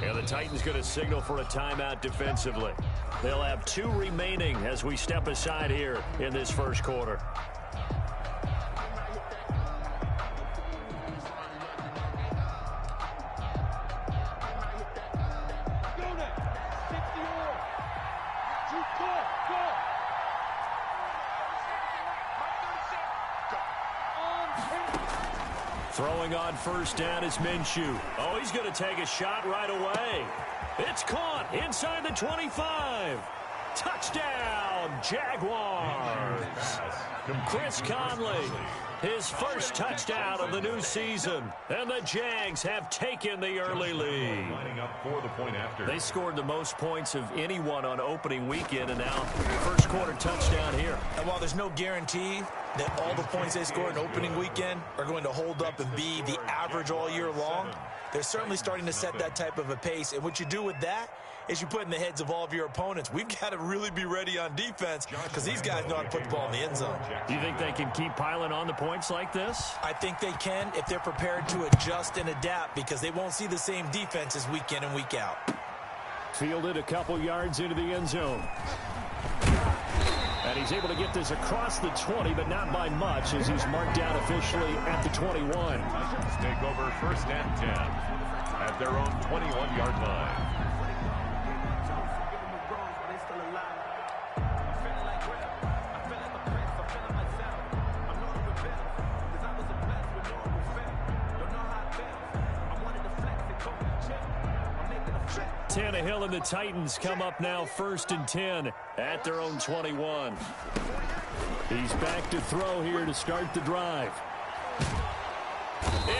And the Titans going to signal for a timeout defensively. They'll have 2 remaining as we step aside here in this first quarter. Throwing on first down is Minshew. Oh, he's going to take a shot right away. It's caught inside the 25. Touchdown, Jaguars. Chris Conley, his first touchdown of the new season. And the Jags have taken the early lead. They scored the most points of anyone on opening weekend, and now first quarter touchdown here. And while there's no guarantee that all the points they scored in opening weekend are going to hold up and be the average all year long, they're certainly starting to set that type of a pace. And what you do with that is you put in the heads of all of your opponents, we've got to really be ready on defense because these guys know how to put the ball in the end zone. Do you think they can keep piling on the points like this? I think they can if they're prepared to adjust and adapt, because they won't see the same defenses week in and week out. Fielded a couple yards into the end zone. And he's able to get this across the 20, but not by much, as he's marked down officially at the 21. Take over first and 10 at their own 21-yard line. Tannehill and the Titans come up now first and 10 at their own 21. He's back to throw here to start the drive.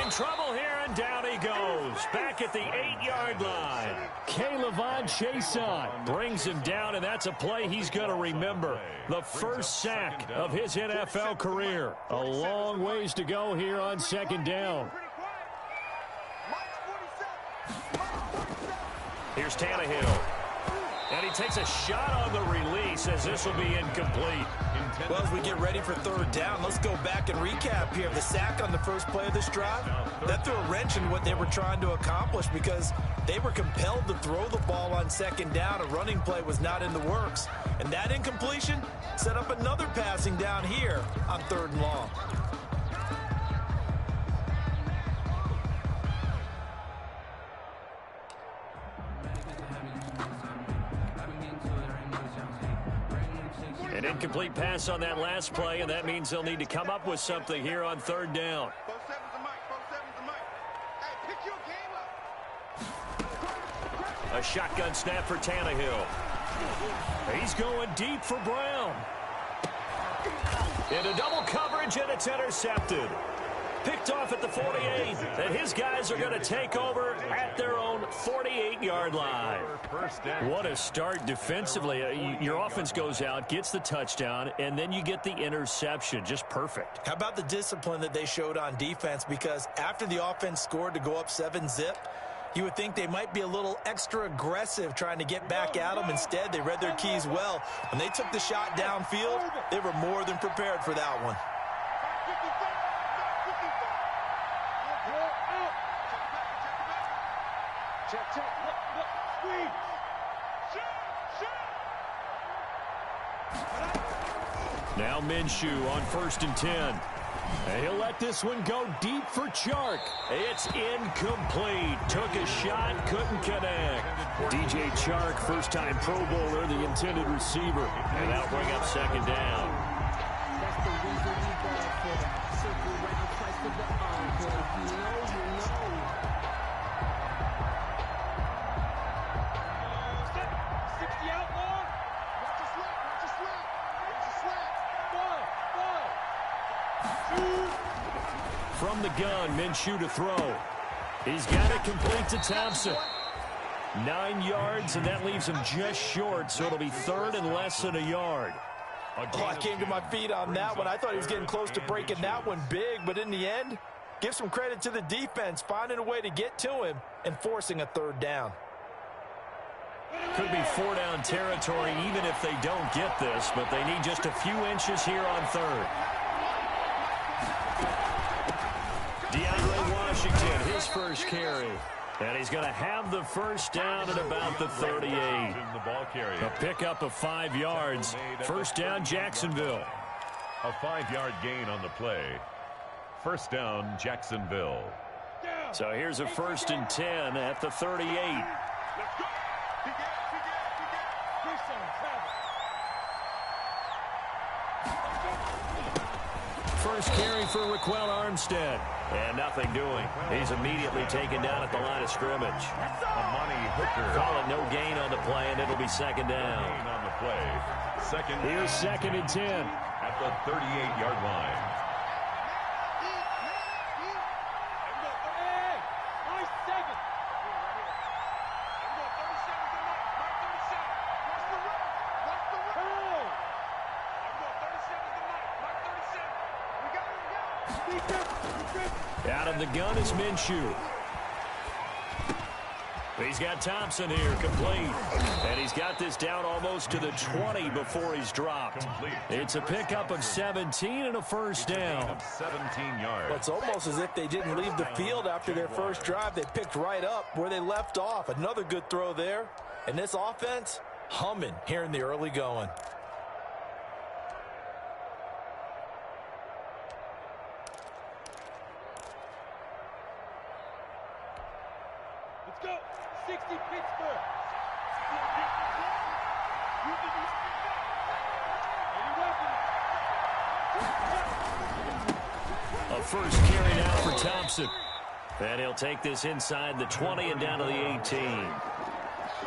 In trouble here, and down he goes. Back at the 8-yard line. K'Lavon Chaisson brings him down, and that's a play he's going to remember. The first sack of his NFL career. A long ways to go here on second down. Here's Tannehill. And he takes a shot on the release, as this will be incomplete. Well, as we get ready for third down, let's go back and recap here. The sack on the first play of this drive, that threw a wrench in what they were trying to accomplish, because they were compelled to throw the ball on second down. A running play was not in the works. And that incompletion set up another passing down here on third and long. An incomplete pass on that last play, and that means they'll need to come up with something here on third down. A shotgun snap for Tannehill. He's going deep for Brown. Into double coverage, and it's intercepted. Picked off at the 48, and his guys are going to take over at their own 48-yard line. What a start defensively. Your offense goes out, gets the touchdown, and then you get the interception. Just perfect. How about the discipline that they showed on defense? Because after the offense scored to go up 7-zip, you would think they might be a little extra aggressive trying to get back at them. Instead, they read their keys well. When they took the shot downfield, they were more than prepared for that one. Now Minshew on first and 10. And he'll let this one go deep for Chark. It's incomplete. Took a shot, couldn't connect. DJ Chark, first-time Pro Bowler, the intended receiver. And that'll bring up second down. That's the reason we go for the circle round twice to the encore. You know. From the gun, Minshew to throw. He's got it complete to Thompson. 9 yards, and that leaves him just short, so it'll be third and less than a yard. Oh, I came to my feet on that one. I thought he was getting close to breaking that one big, but in the end, give some credit to the defense, finding a way to get to him and forcing a third down. Could be 4-down territory even if they don't get this, but they need just a few inches here on third. DeAndre Washington, his first carry. And he's going to have the first down at about the 38. A pickup of 5 yards. First down, Jacksonville. A 5-yard gain on the play. First down, Jacksonville. So here's a 1st and 10 at the 38. First carry for Raquel Armstead. And nothing doing. He's immediately taken down at the line of scrimmage. Amani Hooker. Call it no gain on the play, and it'll be second down. Gain on the play. Here's 2nd and 10. At the 38-yard line. Out of the gun is Minshew. He's got Thompson here, complete. And he's got this down almost to the 20 before he's dropped. It's a pickup of 17 and a first down. 17 yards. Well, it's almost as if they didn't leave the field after their first drive. They picked right up where they left off. Another good throw there. And this offense, humming here in the early going. A first carry now for Thompson. And he'll take this inside the 20 and down to the 18.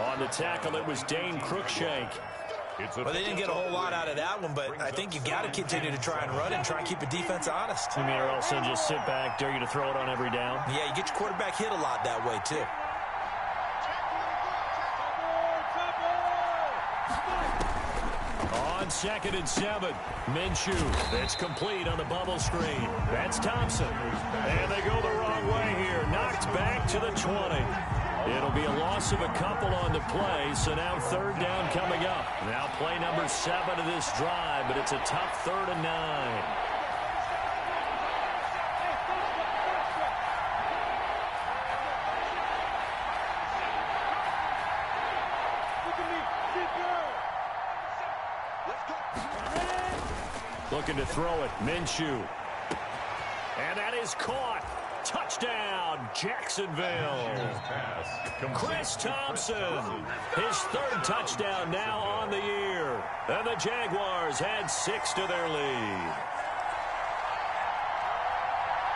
On the tackle, it was Dane Cruikshank. Well, they didn't get a whole lot out of that one, but I think you got to continue to try and run and try and keep the defense honest. You mean, or else they'll just sit back, dare you to throw it on every down? Yeah, you get your quarterback hit a lot that way, too. On 2nd and 7, Minshew. It's complete on the bubble screen. That's Thompson. And they go the wrong way here. Knocked back to the 20. It'll be a loss of a couple on the play, so now 3rd down coming up. Now play number 7 of this drive, but it's a tough 3rd and 9. Looking to throw it, Minshew. And that is caught. Touchdown, Jacksonville. Chris Thompson, his 3rd touchdown now on the year. And the Jaguars add 6 to their lead.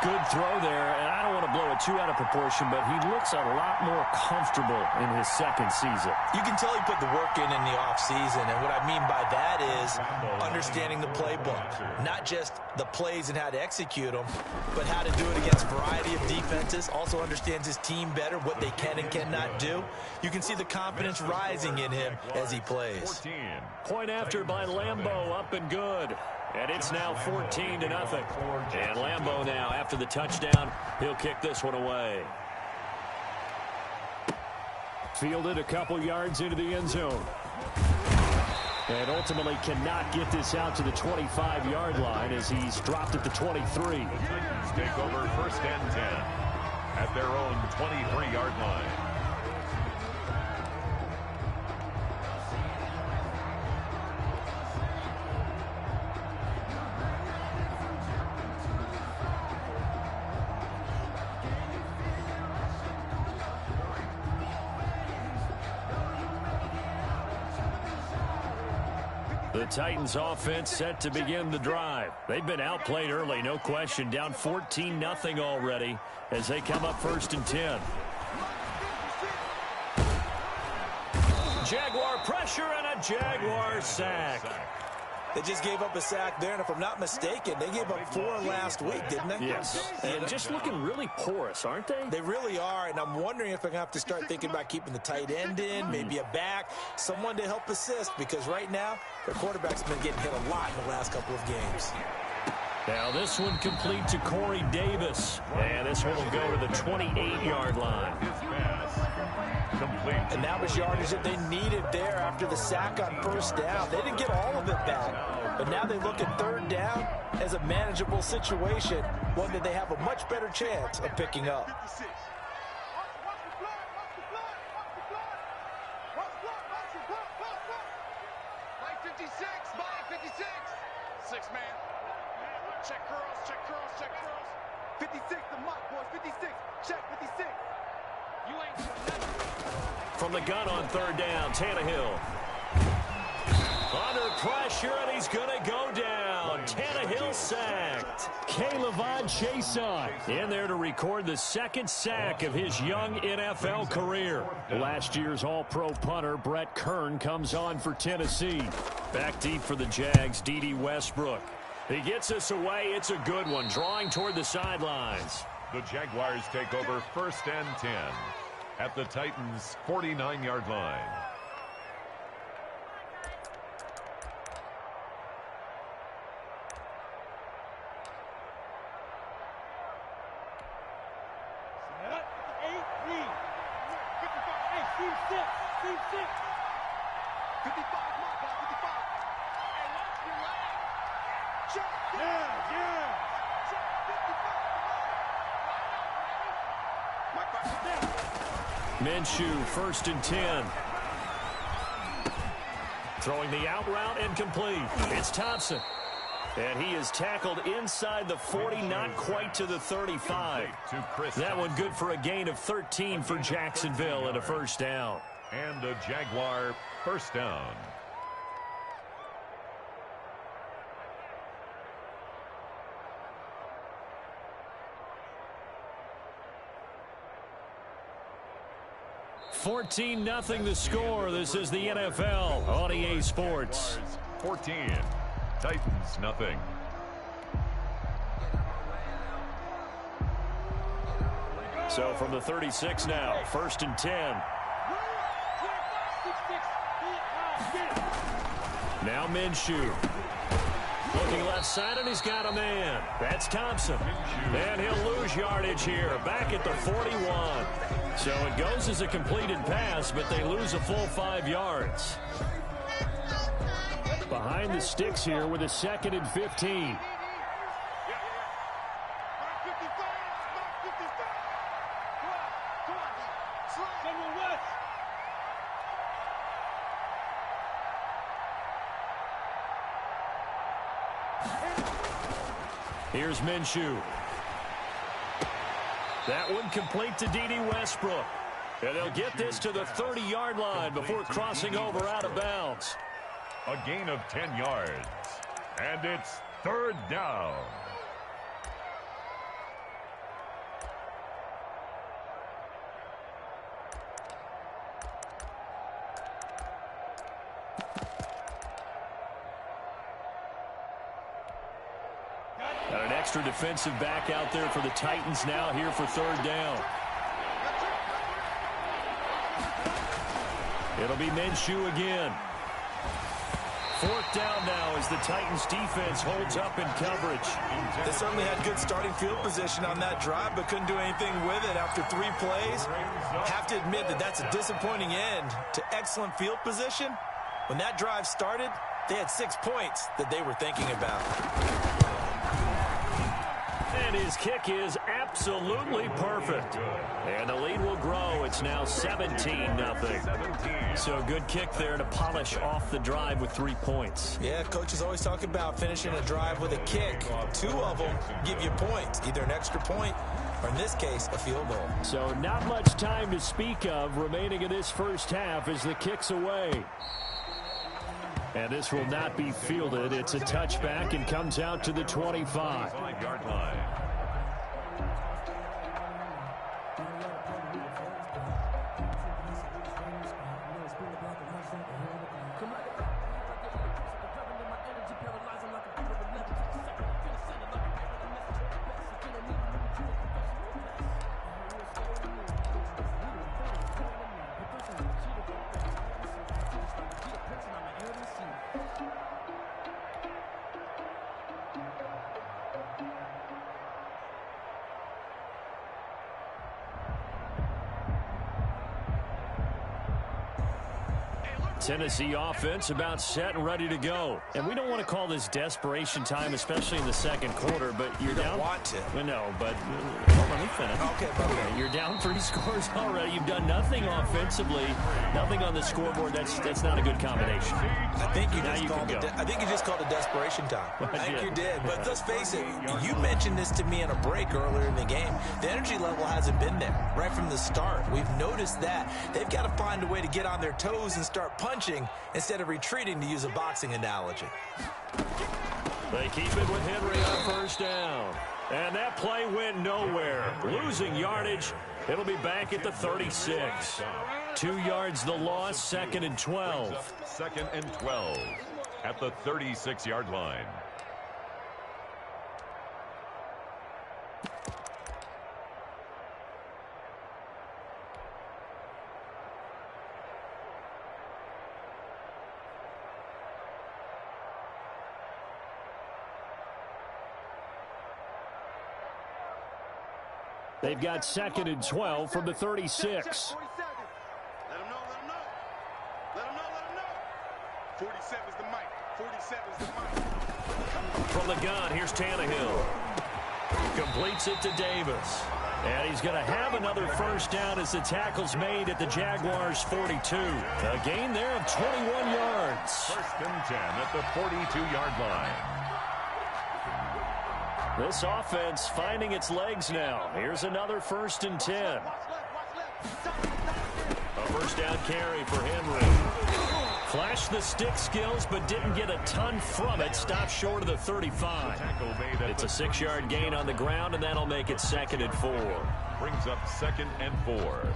Good throw there, and I don't want to blow it too out of proportion, but he looks a lot more comfortable in his 2nd season. You can tell he put the work in the offseason, and what I mean by that is understanding the playbook. Not just the plays and how to execute them, but how to do it against a variety of defenses. Also understands his team better, what they can and cannot do. You can see the confidence rising in him as he plays. Point after by Lambeau, up and good. And it's now 14-0. And Lambeau now, after the touchdown, he'll kick this one away. Fielded a couple yards into the end zone. And ultimately cannot get this out to the 25-yard line as he's dropped at the 23. The Titans take over 1st and 10 at their own 23-yard line. The Titans offense set to begin the drive. They've been outplayed early, no question. Down 14-0 already as they come up 1st and 10. Jaguar pressure and a Jaguar sack. They just gave up a sack there, and if I'm not mistaken, they gave up 4 last week, didn't they? Yes. And just looking really porous, aren't they? They really are, and I'm wondering if I'm going to have to start thinking about keeping the tight end in, maybe a back, someone to help assist, because right now, their quarterback's been getting hit a lot in the last couple of games. Now this one complete to Corey Davis. And this one will go to the 28-yard line. And that was yardage that they needed there after the sack on 1st down. They didn't get all of it back, but now they look at 3rd down as a manageable situation, one that they have a much better chance of picking up. 56, Mike, 56. 6 man. Check curls, check curls, check curls. 56 to Mike, boys, 56. Check 56. You ain't doing nothing. From the gun on third down, Tannehill. Under pressure, and he's going to go down. Tannehill sacked. K'Lavon Chason in there to record the second sack of his young NFL career. Last year's All-Pro punter Brett Kern comes on for Tennessee. Back deep for the Jags, D.D. Westbrook. He gets us away. It's a good one, drawing toward the sidelines. The Jaguars take over 1st and 10 at the Titans' 49-yard line. Minshew, 1st and 10. Throwing the out route incomplete. It's Thompson. And he is tackled inside the 40, not quite to the 35. That one good for a gain of 13 for Jacksonville and a first down. And a Jaguar first down. $14-0 the score. This is the NFL on EA Sports. 14. Titans, nothing. So from the 36 now, 1st and 10. Now Minshew. Looking left side, and he's got a man. That's Thompson. And he'll lose yardage here, back at the 41. So it goes as a completed pass, but they lose a full 5 yards. Behind the sticks here with a 2nd and 15. Here's Minshew. That one complete to D.D. Westbrook. And they'll get this to the 30-yard line before crossing over out of bounds. A gain of 10 yards. And it's 3rd down. Got an extra defensive back out there for the Titans now here for 3rd down. It'll be Minshew again. 4th down now as the Titans defense holds up in coverage. They certainly had good starting field position on that drive, but couldn't do anything with it after 3 plays. Have to admit that that's a disappointing end to excellent field position. When that drive started, they had 6 points that they were thinking about. And his kick is absolutely perfect. And the lead will grow. It's now 17-0. So a good kick there to polish off the drive with 3 points. Yeah, coaches always talk about finishing a drive with a kick. 2 of them give you points, either an extra point or, in this case, a field goal. So not much time to speak of remaining in this first half as the kick's away. And this will not be fielded. It's a touchback and comes out to the 25. 5-yard line. Tennessee offense about set and ready to go. And we don't want to call this desperation time, especially in the second quarter, but you're down. Want to. No, but let me finish. Okay. You're down 3 scores already. You've done nothing offensively, nothing on the scoreboard. That's not a good combination. I think you just called it desperation time. I think you did. But let's face it, you mentioned this to me in a break earlier in the game. The energy level hasn't been there right from the start. We've noticed that. They've got to find a way to get on their toes and start punching instead of retreating, to use a boxing analogy. They keep it with Henry on first down. And that play went nowhere. Losing yardage. It'll be back at the 36. 2 yards the loss, 2nd and 12. 2nd and 12 at the 36-yard line. They've got 2nd and 12 from the 36. Let him know. Let him know. 47's the mic. 47's the mic. From the gun, here's Tannehill. Completes it to Davis. And he's going to have another first down as the tackle's made at the Jaguars' 42. A gain there of 21 yards. 1st and 10 at the 42-yard line. This offense finding its legs now. Here's another 1st and 10. A first down carry for Henry. Flashed the stick skills, but didn't get a ton from it. Stopped short of the 35. It's a 6-yard gain on the ground, and that'll make it 2nd and 4. Brings up 2nd and 4.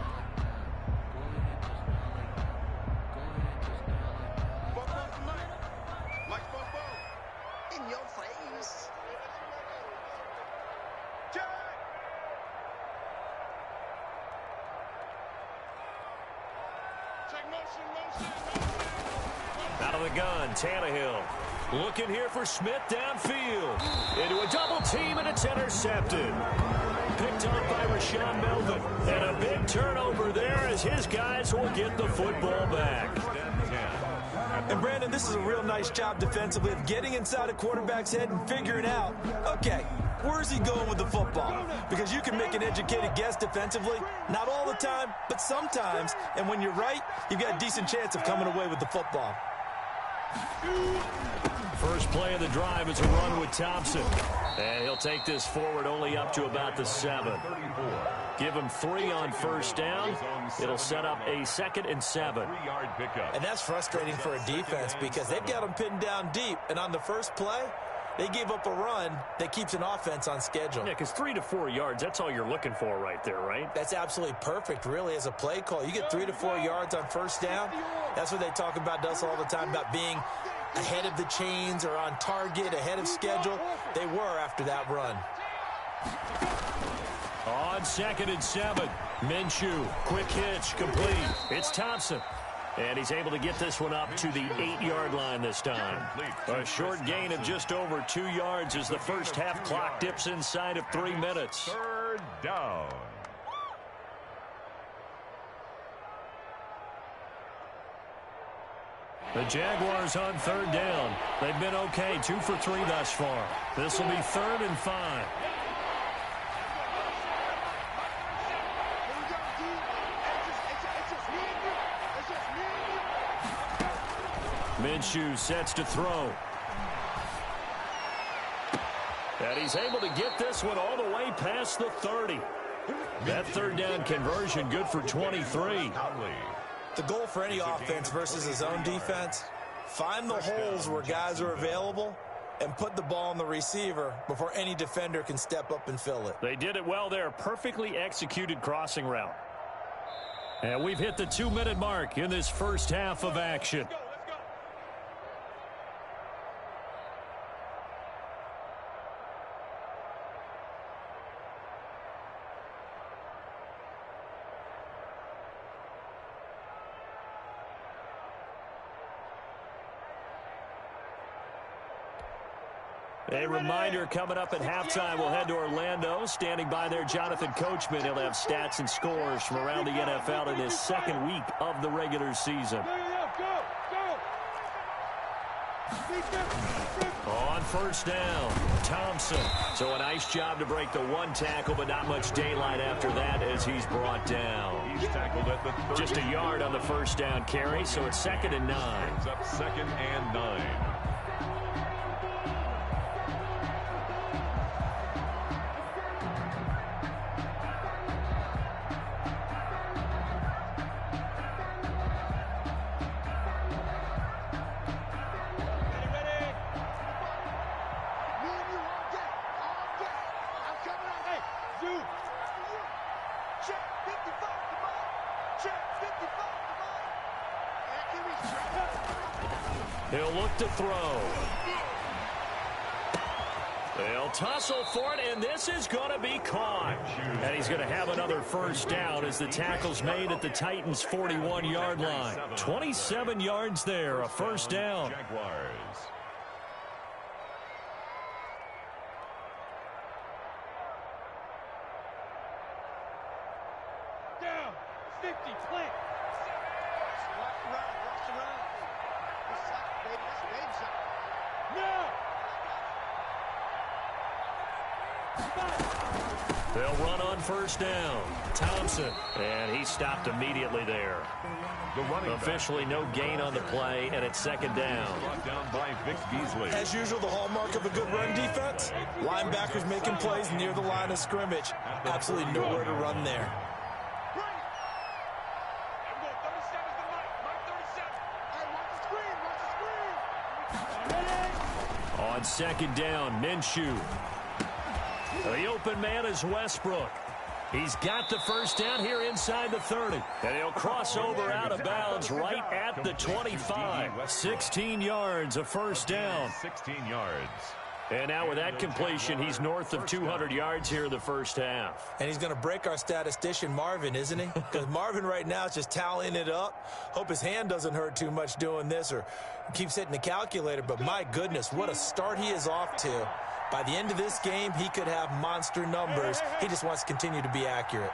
In your face. Out of the gun, Tannehill. Looking here for Smith downfield. Into a double team, and it's intercepted. Picked up by Rashawn Melvin. And a big turnover there as his guys will get the football back. And Brandon, this is a real nice job defensively of getting inside a quarterback's head and figuring out, okay, where's he going with the football? Because you can make an educated guess defensively. Not all the time, but sometimes. And when you're right, you've got a decent chance of coming away with the football. First play of the drive is a run with Thompson. And he'll take this forward only up to about the 7. Give him 3 on first down. It'll set up a 2nd and 7. And that's frustrating for a defense because they've got them pinned down deep. And on the first play, they gave up a run that keeps an offense on schedule. Yeah, because 3 to 4 yards, that's all you're looking for right there, right? That's absolutely perfect, really, as a play call. You get 3 to 4 yards on first down. That's what they talk about us all the time, about being ahead of the chains or on target, ahead of schedule. They were after that run. On 2nd and 7, Minshew, quick hitch, complete. It's Thompson. And he's able to get this one up to the 8-yard line this time. A short gain of just over 2 yards as the first half clock dips inside of 3 minutes. 3rd down. The Jaguars on 3rd down. They've been okay, 2 for 3 thus far. This will be 3rd and 5. Minshew sets to throw. And he's able to get this one all the way past the 30. That 3rd down conversion good for 23. The goal for any offense versus his own defense, find the holes where guys are available and put the ball on the receiver before any defender can step up and fill it. They did it well there. Perfectly executed crossing route. And we've hit the 2-minute mark in this first half of action. A reminder, coming up at halftime, we'll head to Orlando. Standing by there, Jonathan Coachman. He'll have stats and scores from around the NFL in his 2nd week of the regular season. On first down, Thompson. So a nice job to break the one tackle, but not much daylight after that as he's brought down. He's tackled at the 30. Just a yard on the first down carry, so it's 2nd and 9. Brings up 2nd and 9. He'll look to throw. They'll tussle for it, and this is going to be caught. And he's going to have another first down as the tackle's made at the Titans' 41-yard line. 27 yards there, a first down. Jaguars. Down. 50. Plant. Rush around. No. They'll run on first down. Thompson, and he stopped immediately there. The running Officially no gain on the play, and it's 2nd down. brought down by Vic Beasley. As usual, the hallmark of a good run defense. Linebackers making plays near the line of scrimmage. Absolutely nowhere to run there. On 2nd down, Minshew. The open man is Westbrook. He's got the first down here inside the 30. And he'll cross over out of bounds right at the 25. 16 yards, a first down. 16 yards. And now with that completion, he's north of 200 yards here in the first half. And he's going to break our statistician, Marvin, isn't he? Because Marvin right now is just tallying it up. Hope his hand doesn't hurt too much doing this or keeps hitting the calculator. But my goodness, what a start he is off to. By the end of this game, he could have monster numbers. He just wants to continue to be accurate.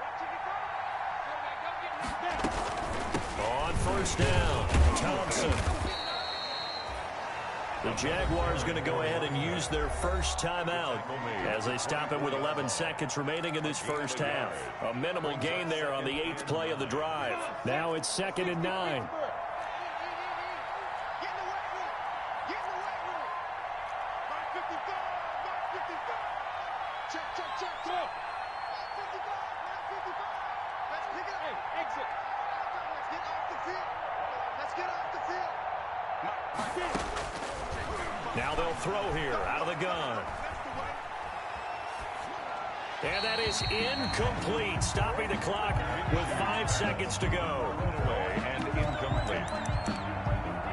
On first down, Thompson. The Jaguars going to go ahead and use their first timeout as they stop it with 11 seconds remaining in this first half. A minimal gain there on the 8th play of the drive. Now it's 2nd and 9. Now they'll throw here out of the gun. And that is incomplete, stopping the clock with 5 seconds to go. And incomplete.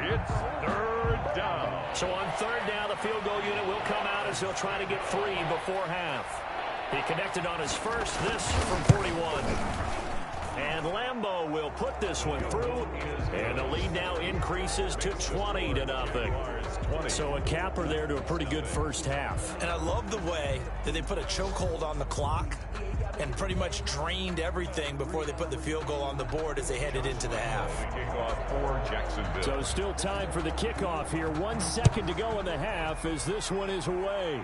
It's 3rd down. So on 3rd down, the field goal unit will come out as they'll try to get 3 before half. He connected on his first, this from 41. And Lambeau will put this one through, and the lead now increases to 20-0. So a capper there to a pretty good first half. And I love the way that they put a chokehold on the clock and pretty much drained everything before they put the field goal on the board as they headed into the half. Kickoff for Jacksonville. So still time for the kickoff here. 1 second to go in the half as this one is away.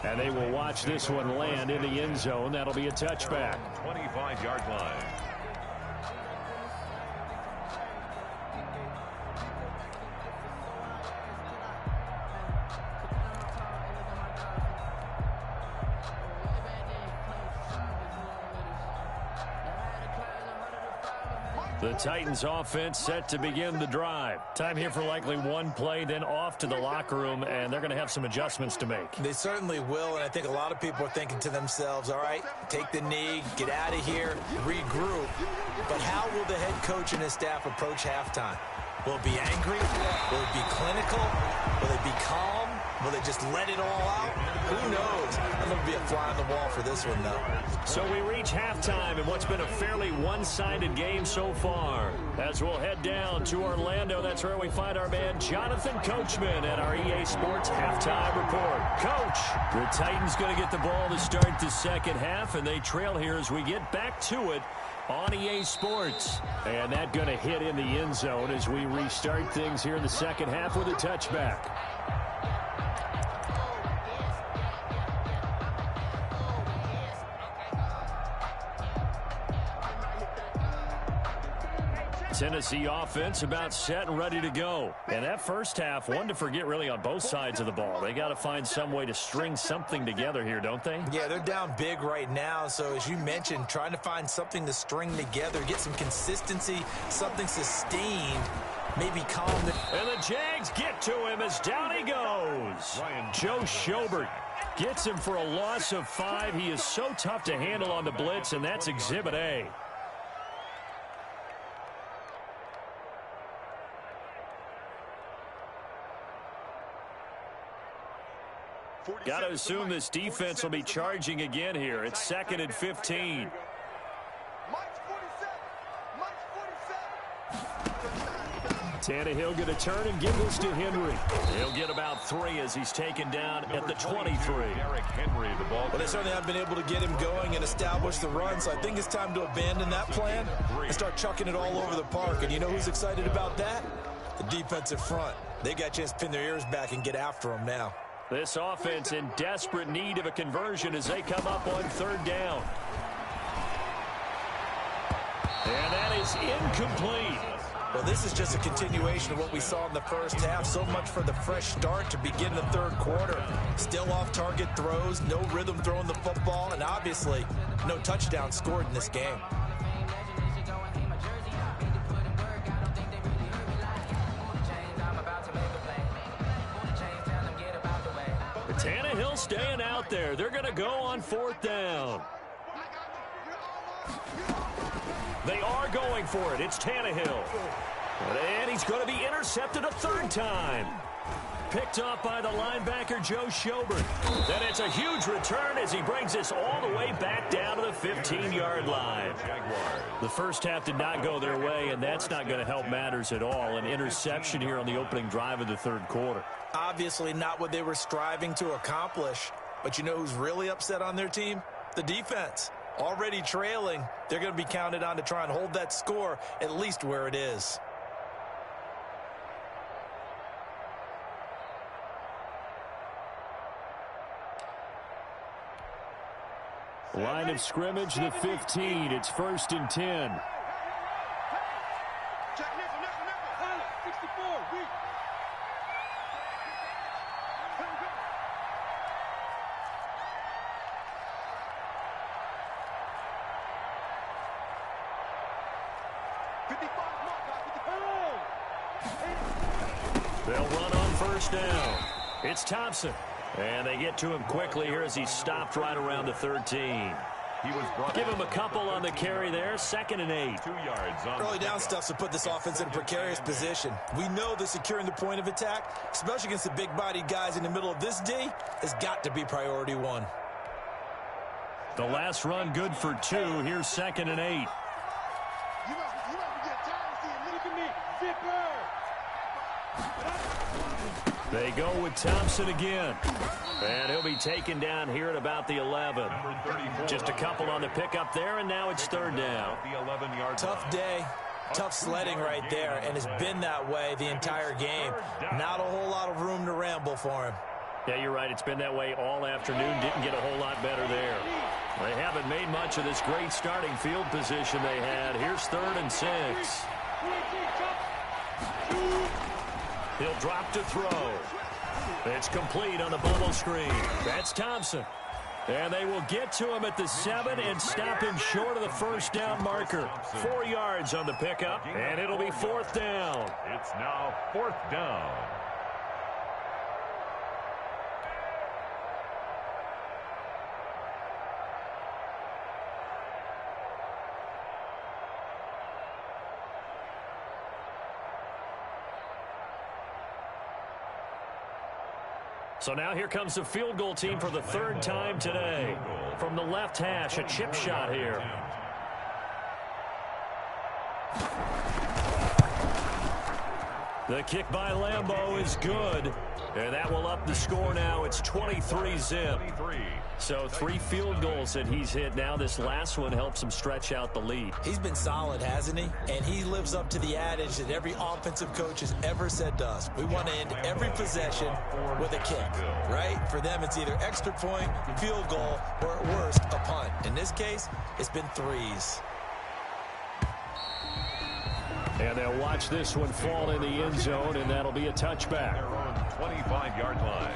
And they will watch this one land in the end zone. That'll be a touchback. 25-yard line. The Titans offense set to begin the drive. Time here for likely one play, then off to the locker room, and they're going to have some adjustments to make. They certainly will, and I think a lot of people are thinking to themselves, all right, take the knee, get out of here, regroup. But how will the head coach and his staff approach halftime? Will it be angry? Will it be clinical? Will it be calm? Will they just let it all out? Who knows? I'm going to be a fly on the wall for this one, though. So we reach halftime in what's been a fairly one-sided game so far. As we'll head down to Orlando, that's where we find our man Jonathan Coachman at our EA Sports Halftime Report. Coach, the Titans going to get the ball to start the second half, and they trail here as we get back to it on EA Sports. And that going to hit in the end zone as we restart things here in the second half with a touchback. Tennessee offense about set and ready to go. And that first half, one to forget really on both sides of the ball. They got to find some way to string something together here, don't they? Yeah, they're down big right now. So as you mentioned, trying to find something to string together, get some consistency, something sustained, maybe calm. And the Jags get to him as down he goes. Joe Schobert gets him for a loss of 5. He is so tough to handle on the blitz, and that's Exhibit A. Got to assume this defense will be charging again here. It's 2nd and 15. Tannehill going to turn and give this to Henry. He'll get about 3 as he's taken down at the 23. Well, they certainly haven't been able to get him going and establish the run, so I think it's time to abandon that plan and start chucking it all over the park. And you know who's excited about that? The defensive front. They got a chance to pin their ears back and get after him now. This offense in desperate need of a conversion as they come up on 3rd down. And that is incomplete. Well, this is just a continuation of what we saw in the first half. So much for the fresh start to begin the 3rd quarter. Still off-target throws, no rhythm throwing the football, and obviously no touchdown scored in this game. Tannehill staying out there. They're going to go on 4th down. They are going for it. It's Tannehill. And he's going to be intercepted a 3rd time. Picked off by the linebacker, Joe Schobert. Then it's a huge return as he brings this all the way back down to the 15-yard line. The first half did not go their way, and that's not going to help matters at all. An interception here on the opening drive of the 3rd quarter. Obviously not what they were striving to accomplish. But you know who's really upset on their team? The defense. Already trailing, they're going to be counted on to try and hold that score at least where it is. Line of scrimmage, the 15. It's 1st and 10. They'll run on 1st down. It's Thompson. And they get to him quickly here as he's stopped right around the 13. Give him a couple on the carry there. 2nd and 8. 2 yards on early down stuff to put this offense in a precarious position. We know that securing the point of attack, especially against the big-bodied guys in the middle of this D, has got to be priority 1. The last run good for 2. Here's 2nd and 8. They go with Thompson again. And he'll be taken down here at about the 11. Just a couple on the pickup there, and now it's 3rd down. Tough day, tough sledding right there, and it's been that way the entire game. Not a whole lot of room to ramble for him. Yeah, you're right. It's been that way all afternoon. Didn't get a whole lot better there. They haven't made much of this great starting field position they had. Here's 3rd and 6. He'll drop to throw. It's complete on the bubble screen. That's Thompson. And they will get to him at the 7 and stop him short of the 1st down marker. 4 yards on the pickup, and it'll be 4th down. It's now 4th down. So now here comes the field goal team for the 3rd time today. From the left hash, a chip shot here. The kick by Lambeau is good, and that will up the score now. It's 23-zip. So 3 field goals that he's hit now. This last one helps him stretch out the lead. He's been solid, hasn't he? And he lives up to the adage that every offensive coach has ever said to us. We want to end every possession with a kick, right? For them, it's either extra point, field goal, or at worst, a punt. In this case, it's been 3s. And they'll watch this one fall in the end zone, and that'll be a touchback. Their own 25-yard line.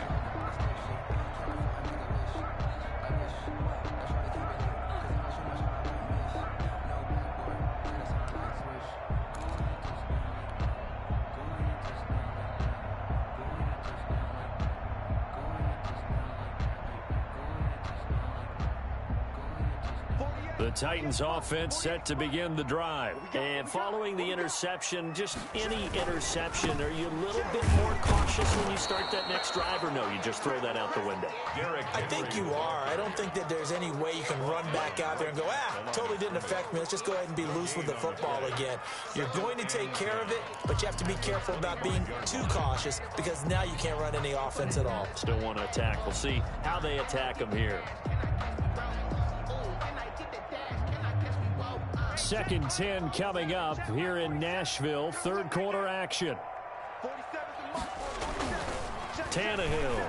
The Titans offense set to begin the drive. And following the interception, just any interception, are you a little bit more cautious when you start that next drive, or no, you just throw that out the window? I think you are. I don't think that there's any way you can run back out there and go, totally didn't affect me. Let's just go ahead and be loose with the football again. You're going to take care of it, but you have to be careful about being too cautious because now you can't run any offense at all. Still want to attack. We'll see how they attack them here. 2nd and 10 coming up here in Nashville. 3rd quarter action. Tannehill.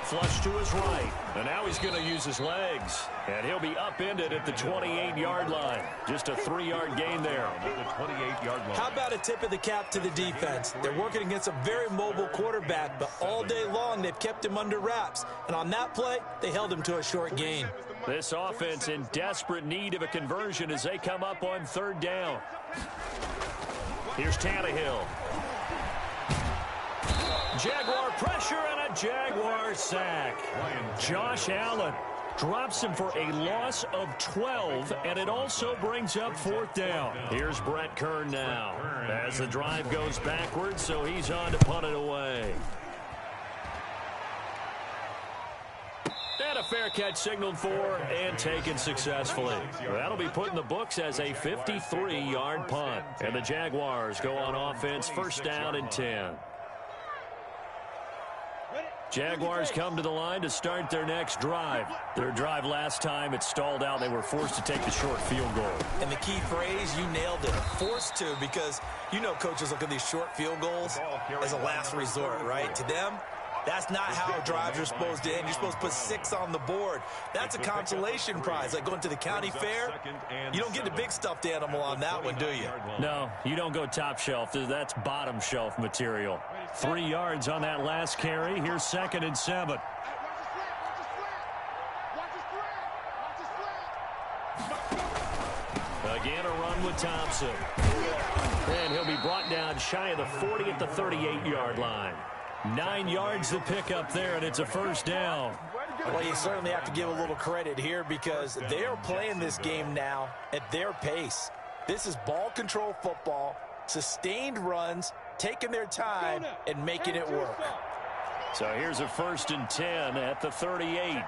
Flush to his right. And now he's going to use his legs. And he'll be upended at the 28-yard line. Just a 3-yard gain there. At the 28-yard line. How about a tip of the cap to the defense? They're working against a very mobile quarterback, but all day long they've kept him under wraps. And on that play, they held him to a short gain. This offense in desperate need of a conversion as they come up on 3rd down. Here's Tannehill. Jaguar pressure and a Jaguar sack. Josh Allen drops him for a loss of 12, and it also brings up 4th down. Here's Brett Kern now as the drive goes backwards, so he's on to punt it away. And a fair catch signaled for and taken successfully. That'll be put in the books as a 53-yard punt. And the Jaguars go on offense, 1st down and 10. Jaguars come to the line to start their next drive. Their drive last time, it stalled out. They were forced to take the short field goal. And the key phrase, you nailed it, forced to, because you know coaches look at these short field goals as a last resort, right? To them, that's not how drives are supposed to end. You're supposed to put 6 on the board. That's a consolation prize. Like going to the county fair, you don't get the big stuffed animal on that one, do you? No, you don't go top shelf. That's bottom shelf material. 3 yards on that last carry. Here's 2nd and 7. Again, a run with Thompson. And he'll be brought down shy of the 40 at the 38-yard line. 9 yards to pick up there, and it's a 1st down. Well, you certainly have to give a little credit here because they are playing this game now at their pace. This is ball control football, sustained runs, taking their time, and making it work. So here's a 1st and 10 at the 38.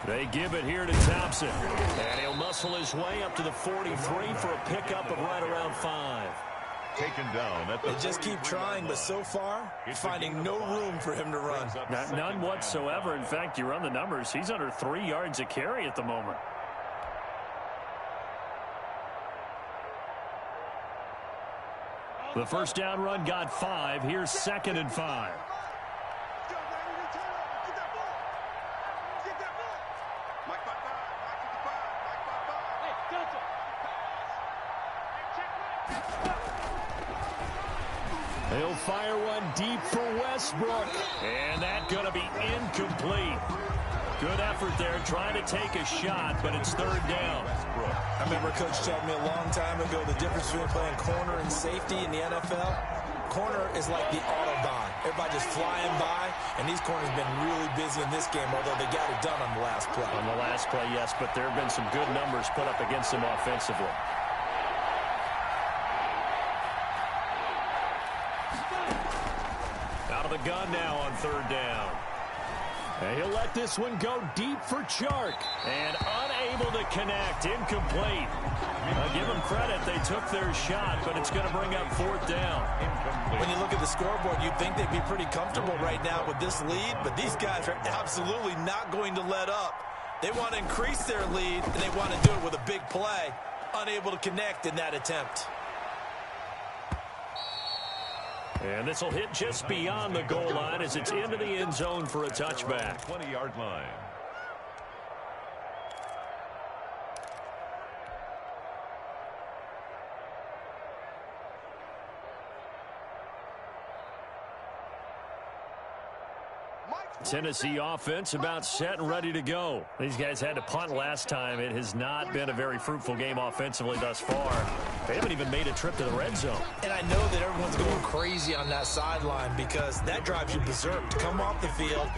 They give it here to Thompson. And he'll muscle his way up to the 43 for a pickup of right around 5. Taken down at the They just keep trying, but so far, finding no room for him to run. None whatsoever. In fact, you run the numbers. He's under 3 yards a carry at the moment. The 1st down run got 5. Here's 2nd and 5. He'll fire one deep for Westbrook. And that's going to be incomplete. Good effort there, trying to take a shot, but it's 3rd down. I remember Coach telling me a long time ago the difference between playing corner and safety in the NFL. Corner is like the Autobahn. Everybody just flying by, and these corners have been really busy in this game, although they got it done on the last play. On the last play, yes, but there have been some good numbers put up against them offensively. the gun now on third down. And he'll let this one go deep for Chark. And unable to connect. Incomplete. Give them credit. They took their shot, but it's going to bring up fourth down. When you look at the scoreboard, you'd think they'd be pretty comfortable right now with this lead, but these guys are absolutely not going to let up. They want to increase their lead, and they want to do it with a big play. Unable to connect in that attempt. And this will hit just beyond the goal line as it's into the end zone for a touchback. 20-yard line. Tennessee offense about set and ready to go. These guys had to punt last time. It has not been a very fruitful game offensively thus far. They haven't even made a trip to the red zone. And I know that everyone's going crazy on that sideline because that drives you berserk to come off the field,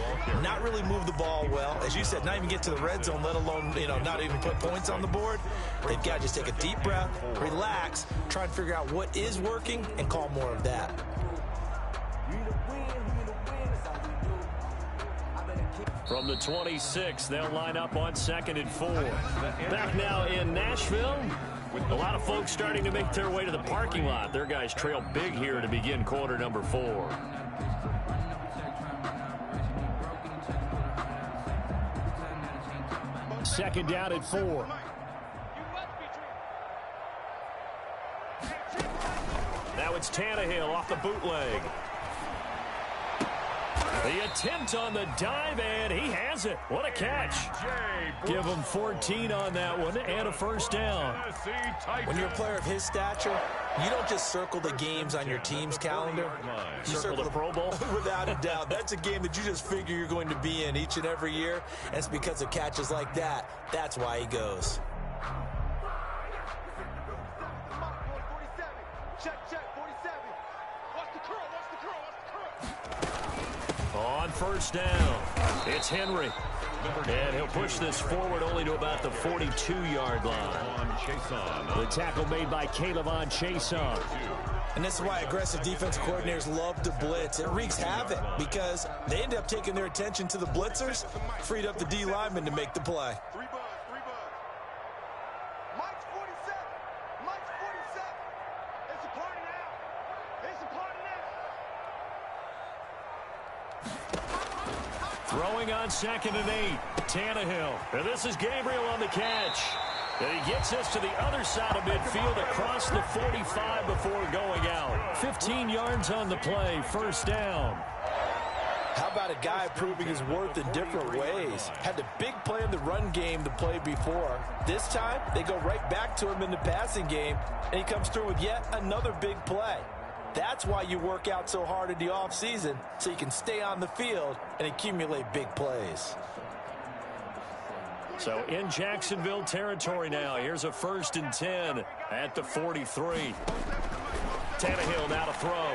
not really move the ball well. As you said, not even get to the red zone, let alone, not even put points on the board. They've got to just take a deep breath, relax, try and figure out what is working, and call more of that. From the 26, they'll line up on 2nd and 4. Back now in Nashville. A lot of folks starting to make their way to the parking lot. Their guys trail big here to begin quarter number 4. Second down at 4. Now it's Tannehill off the bootleg. The attempt on the dive, and he has it. What a catch. Give him 14 on that one and a first down. When you're a player of his stature, you don't just circle the games on your team's calendar. You circle the Pro Bowl? Without a doubt. That's a game that you just figure you're going to be in each and every year, and it's because of catches like that. That's why he goes. On first down, it's Henry. And he'll push this forward only to about the 42-yard line. The tackle made by K'Lavon Chaisson. And this is why aggressive defensive coordinators love to blitz. It wreaks havoc because they end up taking their attention to the blitzers, freed up the D lineman to make the play. Throwing on 2nd and 8, Tannehill. And this is Gabriel on the catch. And he gets us to the other side of midfield across the 45 before going out. 15 yards on the play, first down. How about a guy proving his worth in different ways? Had the big play in the run game to play before. This time, they go right back to him in the passing game, and he comes through with yet another big play. That's why you work out so hard in the offseason, so you can stay on the field and accumulate big plays. So in Jacksonville territory now. Here's a 1st and 10 at the 43. Tannehill now to throw.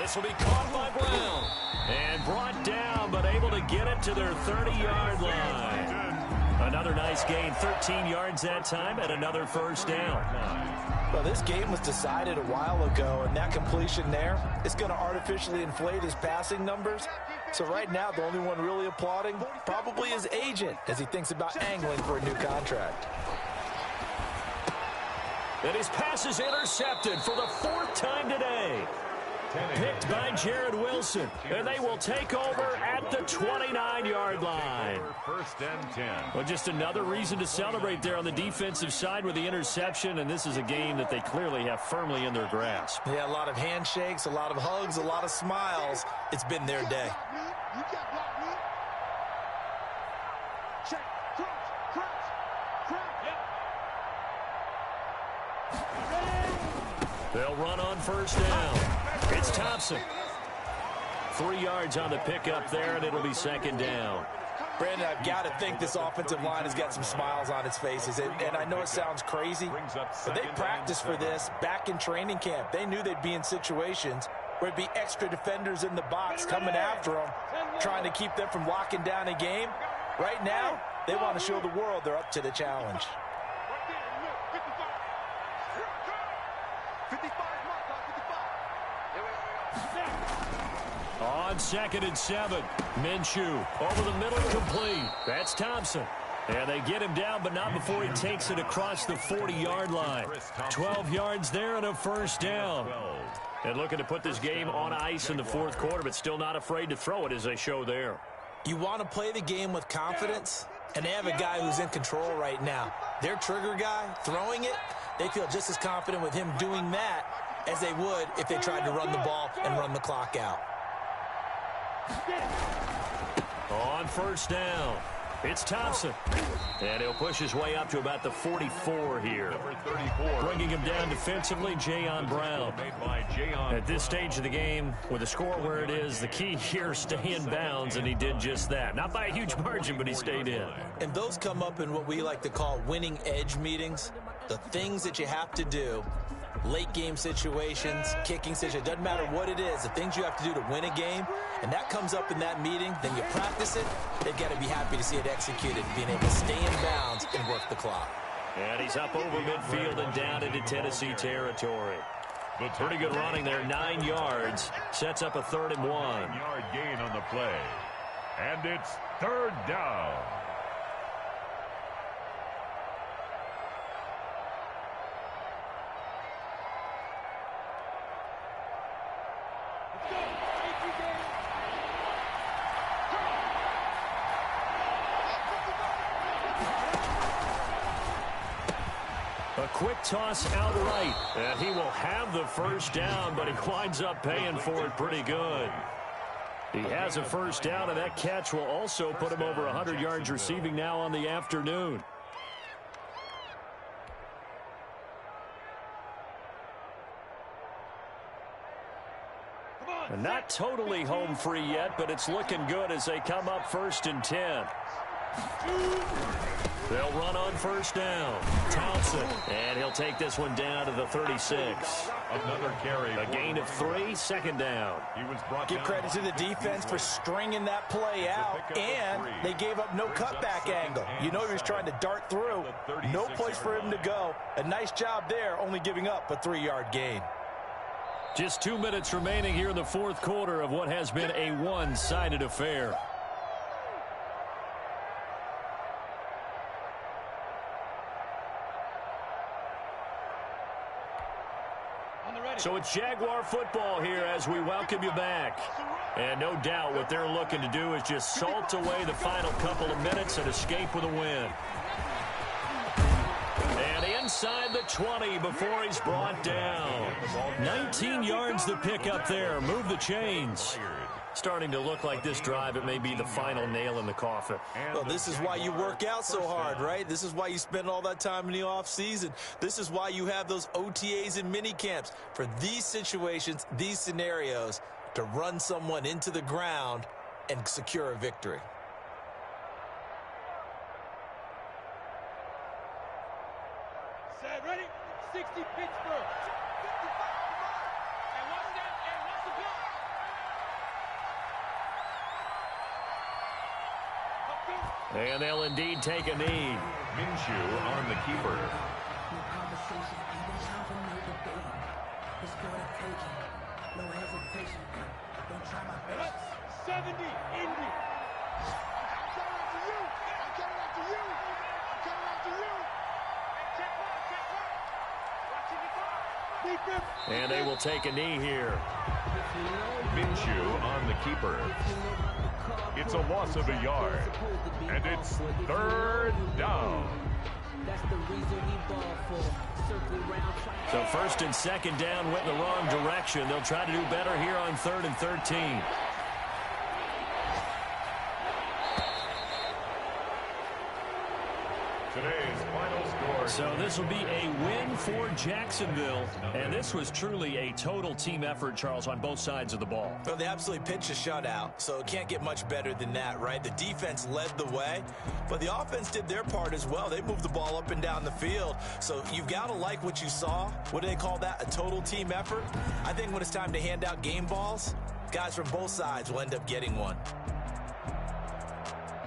This will be caught by Brown. And brought down, but able to get it to their 30-yard line. Another nice gain, 13 yards that time, and another first down. Well, this game was decided a while ago, and that completion there is going to artificially inflate his passing numbers. So right now, the only one really applauding probably his agent as he thinks about angling for a new contract. And his pass is intercepted for the 4th time today. Picked by Jared Wilson. And they will take over at the 29-yard line. 1st and 10. Well, just another reason to celebrate there on the defensive side with the interception. And this is a game that they clearly have firmly in their grasp. Yeah, a lot of handshakes, a lot of hugs, a lot of smiles. It's been their day. They'll run on first down. It's Thompson. 3 yards on the pickup there, and it'll be 2nd down. Brandon, I've got to think this offensive line has got some smiles on its faces. And I know it sounds crazy, but they practiced for this back in training camp. They knew they'd be in situations where it'd be extra defenders in the box coming after them, trying to keep them from locking down a game. Right now, they want to show the world they're up to the challenge. On 2nd and 7, Minshew over the middle, complete. That's Thompson. And they get him down, but not before he takes it across the 40-yard line. 12 yards there and a first down. And looking to put this game on ice in the fourth quarter, but still not afraid to throw it as they show there. You want to play the game with confidence, and they have a guy who's in control right now. Their trigger guy, throwing it, they feel just as confident with him doing that as they would if they tried to run the ball and run the clock out. On first down, it's Thompson. And he'll push his way up to about the 44 here. Bringing him down defensively, Jayon Brown. At this stage of the game, with the score where it is, the key here, stay in bounds, and he did just that. Not by a huge margin, but he stayed in. And those come up in what we like to call winning edge meetings. The things that you have to do, late game situations, kicking situations, doesn't matter what it is, the things you have to do to win a game, and that comes up in that meeting, then you practice it, they've got to be happy to see it executed, being able to stay in bounds and work the clock. And he's up over midfield and down into Tennessee territory. Pretty good running there, 9 yards, sets up a 3rd and 1. 9-yard gain on the play. And it's 3rd down. A quick toss out right, and he will have the first down, but he winds up paying for it pretty good. He has a first down, and that catch will also put him over 100 yards receiving now on the afternoon. And not totally home free yet, but it's looking good as they come up 1st and 10. They'll run on first down. Thompson, and he'll take this one down to the 36. Another carry. A gain of 3, 2nd down. He was brought Give down credit to the defense for stringing that play out, and they gave up no cutback angle. You know he was trying to dart through. No place for him to go. A nice job there, only giving up a 3-yard gain. Just 2 minutes remaining here in the fourth quarter of what has been a one-sided affair. So it's Jaguar football here as we welcome you back. And no doubt what they're looking to do is just salt away the final couple of minutes and escape with a win. And inside the 20 before he's brought down. 19 yards to pick up there. Move the chains. Starting to look like this drive, it may be the final nail in the coffin. Well, this is why you work out so hard, right? This is why you spend all that time in the offseason. This is why you have those OTAs and mini camps for these situations, these scenarios, to run someone into the ground and secure a victory. Set, ready? 60 Pittsburgh. And what's that? And what's the block? And they'll indeed take a knee. Minshew on the keeper. No conversation, ain't no time for no debate. It's for the taking, no hesitation. Don't try my best. 70, Indy. I'm coming after you. I'm coming after you. I'm coming after you. Check one, check one. Watching the clock. Defense. And they will take a knee here. Minshew on the keeper. It's a loss of a yard. And it's 3rd down. That's the reason we ball for. Circle round. So 1st and 2nd down went in the wrong direction. They'll try to do better here on 3rd and 13. Today's final score. So this will be a win for Jacksonville. And this was truly a total team effort, Charles, on both sides of the ball. Well, they absolutely pitched a shutout, so it can't get much better than that, right? The defense led the way, but the offense did their part as well. They moved the ball up and down the field, so you've got to like what you saw. What do they call that? A total team effort? I think when it's time to hand out game balls, guys from both sides will end up getting one.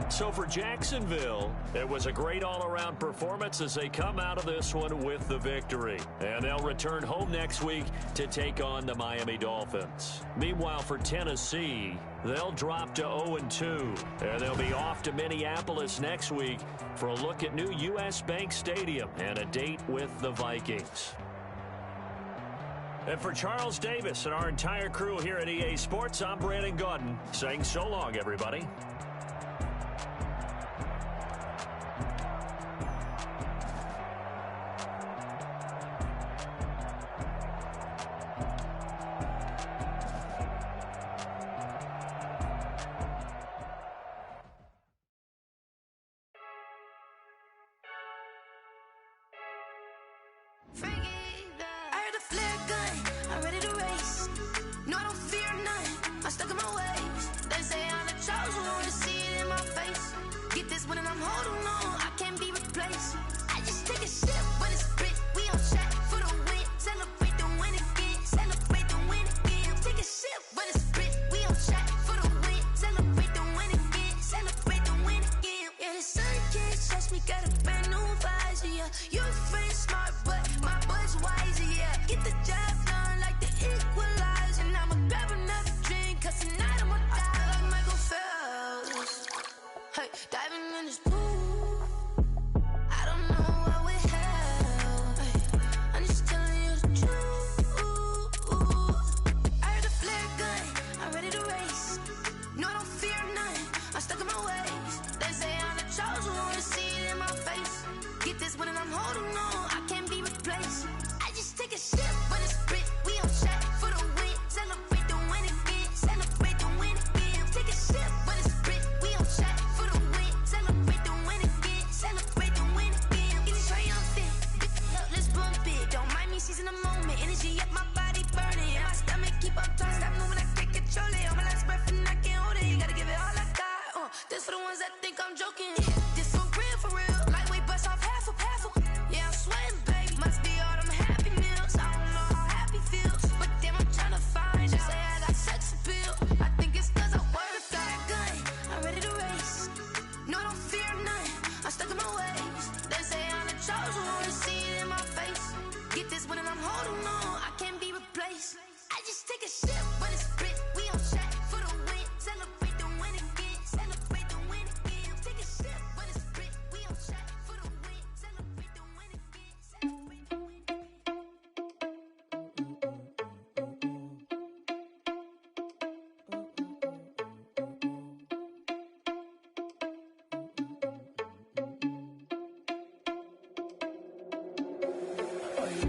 So for Jacksonville, it was a great all-around performance as they come out of this one with the victory. And they'll return home next week to take on the Miami Dolphins. Meanwhile, for Tennessee, they'll drop to 0-2. And they'll be off to Minneapolis next week for a look at new U.S. Bank Stadium and a date with the Vikings. And for Charles Davis and our entire crew here at EA Sports, I'm Brandon Gaudin saying so long, everybody.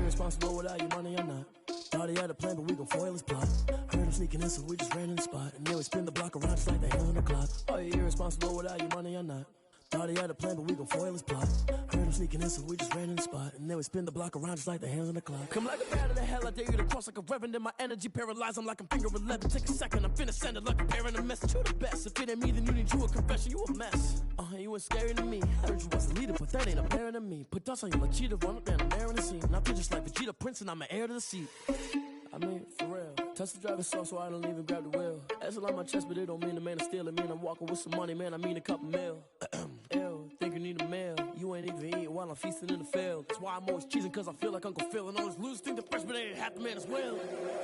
Responsible without your money or not. Thought he had a plan, but we gon' foil his plot. Heard him sneaking in, so we just ran in the spot. And then we spin the block around just like the hell on the clock. Are you irresponsible without your money or not? Thought he had a plan, but we gon' foil his plot. Heard him sneaking in, so we just ran in the spot. And then we spin the block around just like the hands on the clock. Come like a bat of the hell, I dare you to cross like a reverend. And my energy paralyzed, I'm like I'm finger 11. Take a second, I'm finna send it like a parent a message. You the best, if it ain't me, then you need you a confession. You a mess, you ain't scary to me. Heard you was a leader, but that ain't apparent to me. Put dust on you like cheetah, run up down the air in the scene. Now I just like Vegeta Prince, and I'm an heir to the seat. I mean, for real. Touch the driver's soft so I don't even grab the wheel. That's on my chest, but it don't mean the man is stealing. Mean I'm walking with some money, man, I mean a couple mil. Ew, think you need a meal. You ain't even eating while I'm feasting in the field. That's why I'm always cheesing, cause I feel like Uncle Phil. And all those losers think the freshman ain't half the man as well.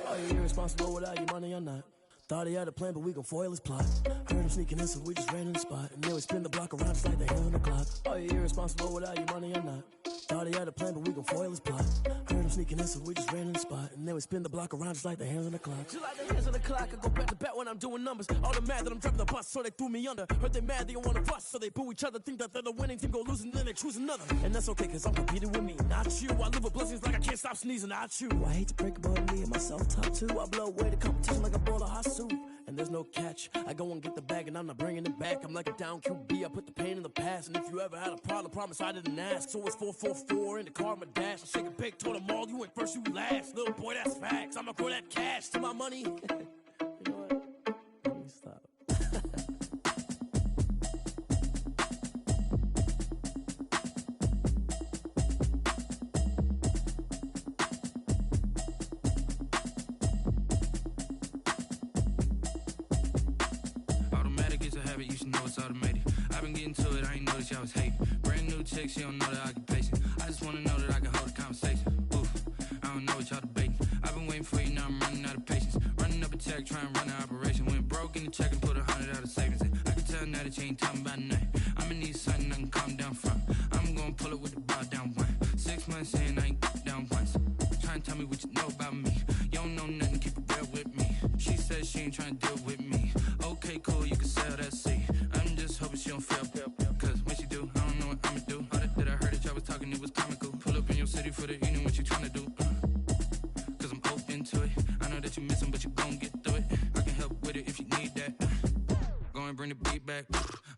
Are you irresponsible without your money or not? Thought he had a plan, but we gon' foil his plot. Heard him sneaking in, so we just ran in the spot. And then we spin the block around just like the hell on the clock. Are you irresponsible without your money or not? Thought he had a plan, but we gon' foil his plot. Heard him sneaking in, so we just ran in the spot. And then we spin the block around just like the hands on the clock. Just like the hands on the clock, I go back to back when I'm doing numbers. All the mad that I'm driving the bus, so they threw me under. Heard they mad, they don't wanna bust, so they boo each other. Think that they're the winning team, go losing, then they choose another. And that's okay, cause I'm competing with me, not you. I live with blessings like I can't stop sneezing, not you. I hate to break about me and myself top two. I blow away the competition like a bowl of hot soup. And there's no catch, I go and get the bag and I'm not bringing it back. I'm like a down QB, I put the pain in the past. And if you ever had a problem, promise I didn't ask. So it's 444 in the car, my dash. I shake a big, told them all, you went first, you last. Little boy, that's facts, I'ma grow that cash to my money. You know what? Let me stop. Automatic is a habit, you should know it's automated. I chick, she don't know that I can patient. I just wanna know that I can hold a conversation. Oof, I don't know what y'all debating. I've been waiting for you, now I'm running out of patience. Running up a check, trying to run an operation. Went broke in the check and put 100 out of savings in. I can tell now that you ain't talking about nothing. I'ma need something I can calm down from. I'm gonna pull it with the bar down one. 6 months in, I ain't down once. Trying to tell me what you know about me. You don't know nothing, keep it real with me. She says she ain't trying to deal with me. Okay, cool, you can sell that seat. I'm just hoping she don't fail. Cause when she do, I don't know what I'ma do. All that I heard that y'all was talking, it was comical. Pull up in your city for the evening, what you tryna do? Cause I'm open to it. I know that you miss him, but you gon' get through it. I can help with it if you need that. Go and bring the beat back.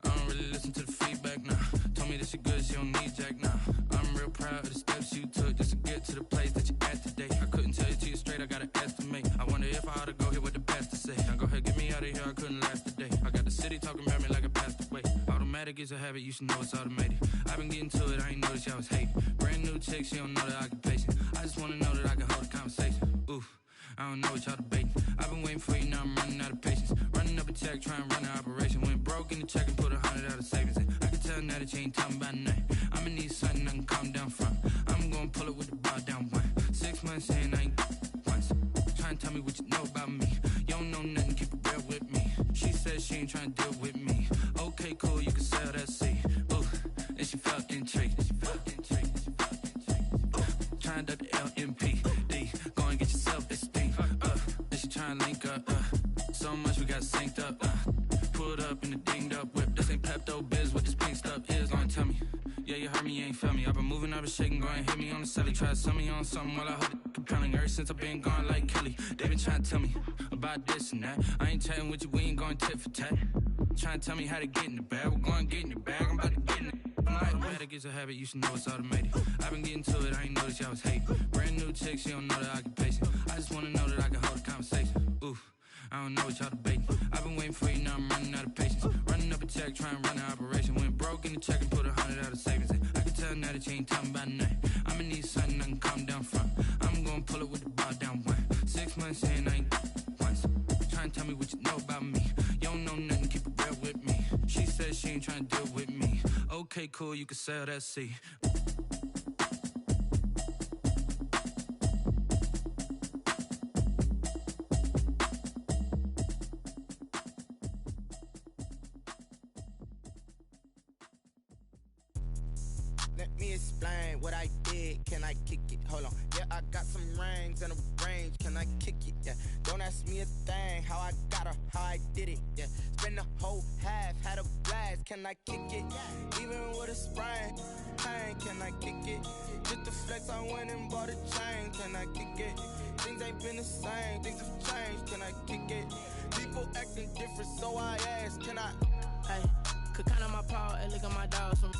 I don't really listen to the feedback, nah. Told me that she good, she don't need jack, nah. I'm real proud of the steps you took just to get to the place that you at today. I couldn't tell you to you straight, I gotta estimate. I wonder if I ought to go here with the best to say. Now go ahead, get me out of here, I couldn't last today. I got the city talking about me like I passed away. Automatic is a habit, you should know it's automated. I've been getting to it, I ain't noticed y'all was hating. Brand new chick, she don't know that I can patient. I just wanna know that I can hold a conversation. Oof, I don't know what y'all debating. I've been waiting for you, now I'm running out of patience. Running up a check, trying to run an operation. Went broke in the check and put 100 out of savings in. I can tell now that you ain't talking about nothing. I'ma need something I can calm down from. I'm gonna pull it with the bar down one. 6 months in, I ain't once. Trying to tell me what you know about me. You don't know nothing, keep it real with me. She says she ain't trying to deal with me. Okay, cool, you can sell that seat. Ooh, and she felt intrigued. Trying to duck the LMPD. Go and get yourself esteem. And she trying to link up. So much we got synced up. Pulled up in the dinged up whip. This ain't Pepto-Biz, what this pink stuff is. Go and tell me. Yeah, you heard me, you ain't felt me. I've been moving, I've been shaking, go and hit me on the celly. Try to sell me on something while I hold it compelling. Ever since I've been gone like Kelly, they been trying to tell me about this and that. I ain't chatting with you, we ain't going tit for tat. Trying to tell me how to get in the bag. We're going to get in the bag, I'm about to get in it. Automatic is a habit, you should know it's automated. I've been getting to it, I ain't noticed y'all was hating. Brand new chick, she don't know that I can patient. I just wanna know that I can hold a conversation. Oof, I don't know what y'all debating. I've been waiting for you, now I'm running out of patience. Running up a check, trying to run an operation. Went broke in the check and put 100 out of savings in. I can tell now that you ain't talking about nothing. I'ma need something I can calm down from. I'm gonna pull it with the bar down one. 6 months in, I ain't once. Trying to tell me what you know about me. You don't know nothing, keep it real with me. She says she ain't trying to deal with me. Okay, cool, you can sell that seat. Let me explain what I did. Can I kick it? Hold on. Yeah, I got some rings and a range. Can I kick it? Yeah. Don't ask me a thing. How I got her, how I did it. Yeah. Spend the whole half, had a blast. Can I kick it? Even with a sprain. Pain, can I kick it? Just the flex, I went and bought a chain. Can I kick it? Things ain't been the same. Things have changed. Can I kick it? People acting different, so I ask. Can I? Hey, could count on my power and look at my dogs from.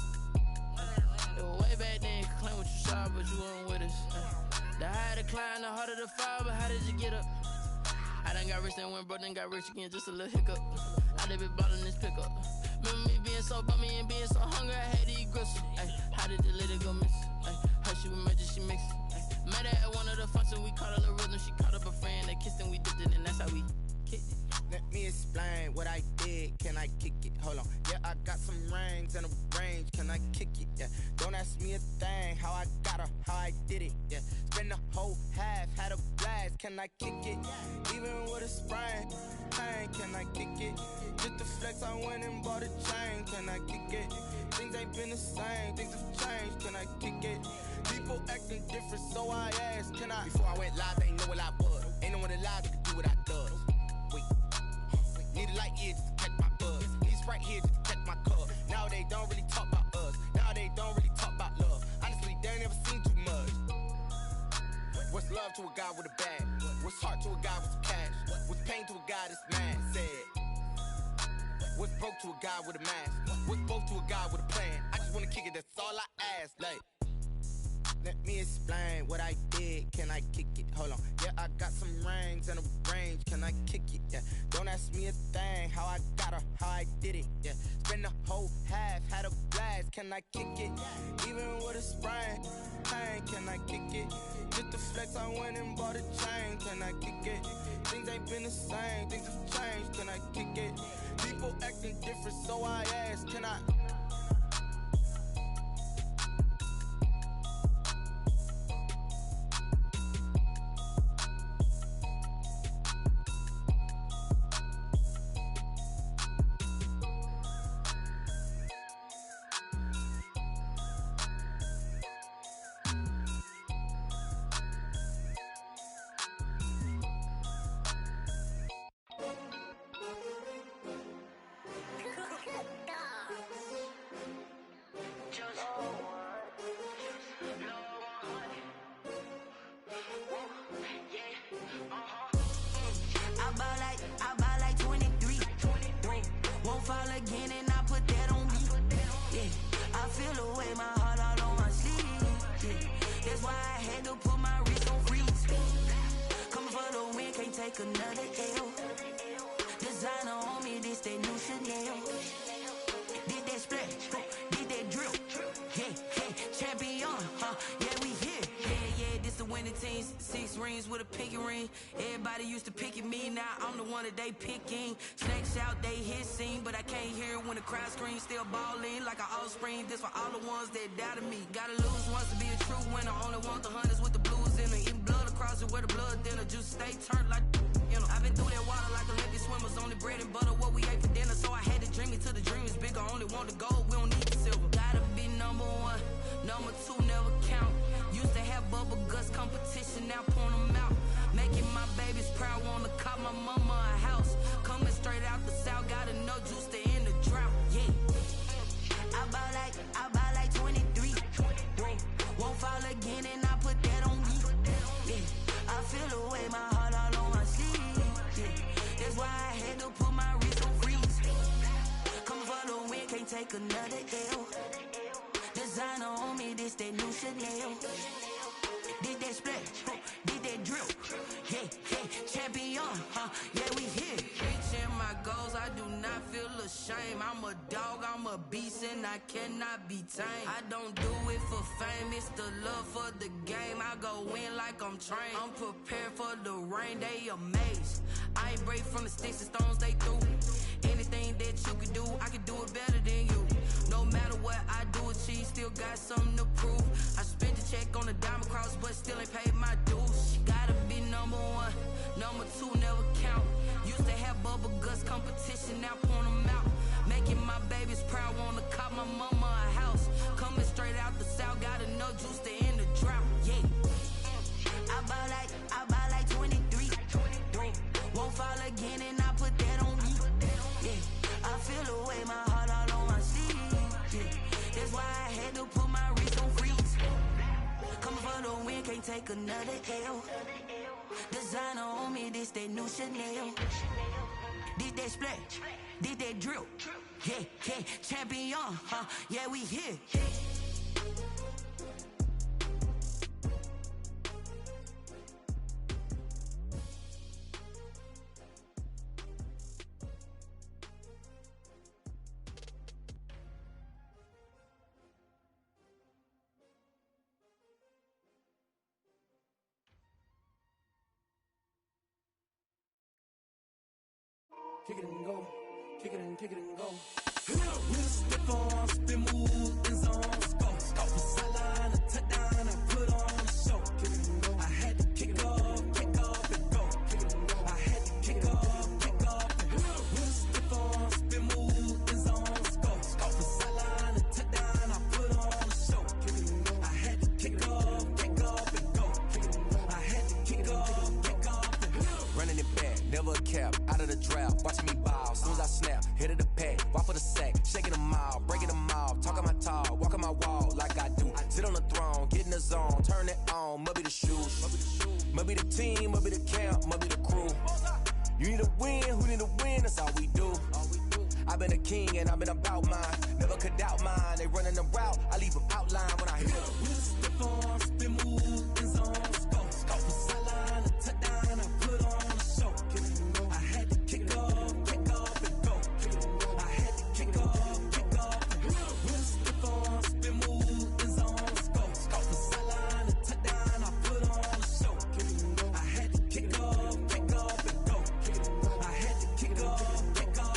It was way back then, you could claim what you saw, but you weren't with us. The higher the climb, the harder the fall, but how did you get up? I done got rich, then went broke, then got rich again, just a little hiccup. I done been ballin' this pickup. Remember me being so bummy and being so hungry, I had to eat gristle. Ay, how did the lady go miss? Ay, her she was magic, she mixed. Met her at one of the functions, we caught a little rhythm, she caught up a friend, they kissed and we dipped it, and that's how we kicked it. Let me explain what I did. Can I kick it? Hold on. Yeah, I got some rings and a range. Can I kick it? Yeah. Don't ask me a thing. How I got her, how I did it. Yeah. Spend the whole half, had a blast. Can I kick it? Even with a sprain. Pain, can I kick it? Just the flex, I went and bought a chain. Can I kick it? Things ain't been the same. Things have changed. Can I kick it? People acting different, so I asked. Can I? Before I went live, they ain't know what I was. Ain't no one alive that could do what I does. Wait. Need a light here just to catch my buzz. Need Sprite here just to catch my cup. Now they don't really talk about us. Now they don't really talk about love. Honestly, they ain't never seen too much. What's love to a guy with a bag? What's heart to a guy with some cash? What's pain to a guy that's mad? Said. What's broke to a guy with a mask? What's broke to a guy with a plan? I just wanna kick it, that's all I ask. Like, let me explain what I did. Can I kick it? Hold on. Yeah, I got some rings and a range. Can I kick it? Yeah. Don't ask me a thing. How I got her, how I did it. Yeah. Spend the whole half, had a blast. Can I kick it? Even with a sprain. Pain, can I kick it? Just the flex, I went and bought a chain. Can I kick it? Things ain't been the same. Things have changed. Can I kick it? People acting different, so I ask. Can I? again and I put that on me. Yeah, I feel the way, my heart all on my sleeve. Yeah, that's why I had to put my wrist on freeze. Coming for the win, can't take another L. Designer on me, this that new Chanel. Did that splash, did that drill. Yeah, champion, yeah, we here. Yeah, this the winning team. 6 rings with a pinky ring. Everybody used to pick at me, now I'm the one that they picking. Snakes out, they hit scene, but I can't hear it when the crowd screams. Still balling like an offspring. This for all the ones that doubted me. Gotta lose once to be a true winner. Only want the hunters with the blues in them. Eating blood across it where the blood dinner. Juice stay turned like, you know. I've been through that water like Olympic swimmers. Only bread and butter, what we ate for dinner. So I had to dream it till the dream is bigger. Only want the gold, we don't need the silver. Gotta be number 1, number 2 never count. Used to have bubble guts competition, now point them out. Making my babies proud, wanna cop my mama a house. Coming straight out the south, got enough juice to end the drought. Yeah, I buy like 23. Won't fall again and I put that on me. Yeah, I feel the way, my heart all on my sleeve. Yeah, that's why I had to put my wrist on freeze. Coming for the win, can't take another L. Designer on me, this that new Chanel. Did that splash, did that drill. Yeah, champion, yeah, we here. Reaching my goals, I do not feel ashamed. I'm a dog, I'm a beast, and I cannot be tamed. I don't do it for fame, it's the love for the game. I go in like I'm trained. I'm prepared for the rain, they amazed. I ain't break from the sticks and stones they threw. Anything that you could do, I could do it better than you. No matter what I do, achieve, still got something to prove. I spent the check on the diamond cross, but still ain't paid my dues. Gotta be number 1, number 2 never count. Used to have bubble guts competition, now point them out. Making my babies proud, wanna cop my mama a house. Coming straight out the south, got enough juice to end the drought. Yeah, I buy like 23. Won't fall again and I put that on me. Yeah, I feel the way, my heart all on my sleeve. Yeah, that's why I had to put my wrist on freeze. Coming for the win, can't take another L. Designer on me, this that new Chanel. Did that splash, did that drill. Yeah, champion, yeah, we here. Kick it and go, kick it and go. We'll step on, spin, move, and zone. Go for sideline, a touchdown, I put on a show. Kick it and go. I had to kick off and go. Kick it and go. I had to kick off and go. We'll step on, spin, move, and zone. Go for sideline, a touchdown, I put on a show. Kick it and go. I had to kick off and go. Kick it and go. I had to kick off and go. Running it back, never a cap, out of the drought, watching me ball, soon as I snap, hit of the pack, walk for the sack, shaking them all, breaking them all, talking my talk, walking my wall like I do, sit on the throne, get in the zone, turn it on, must be the shoes, must be the team, must be the camp, must be the crew, you need a win, who need a win, that's all we do, I've been a king and I've been about mine, never could doubt mine, they running the route, I leave them outline when I hit them. We'll step on, spin, move, and zone, go for sideline, a touchdown, I put on a show. I had to kick off and go. I had to kick off and go. We'll step on, spin, move, and zone, go for sideline, a touchdown, I put on a show. I had to kick off and go. I had to kick off and go.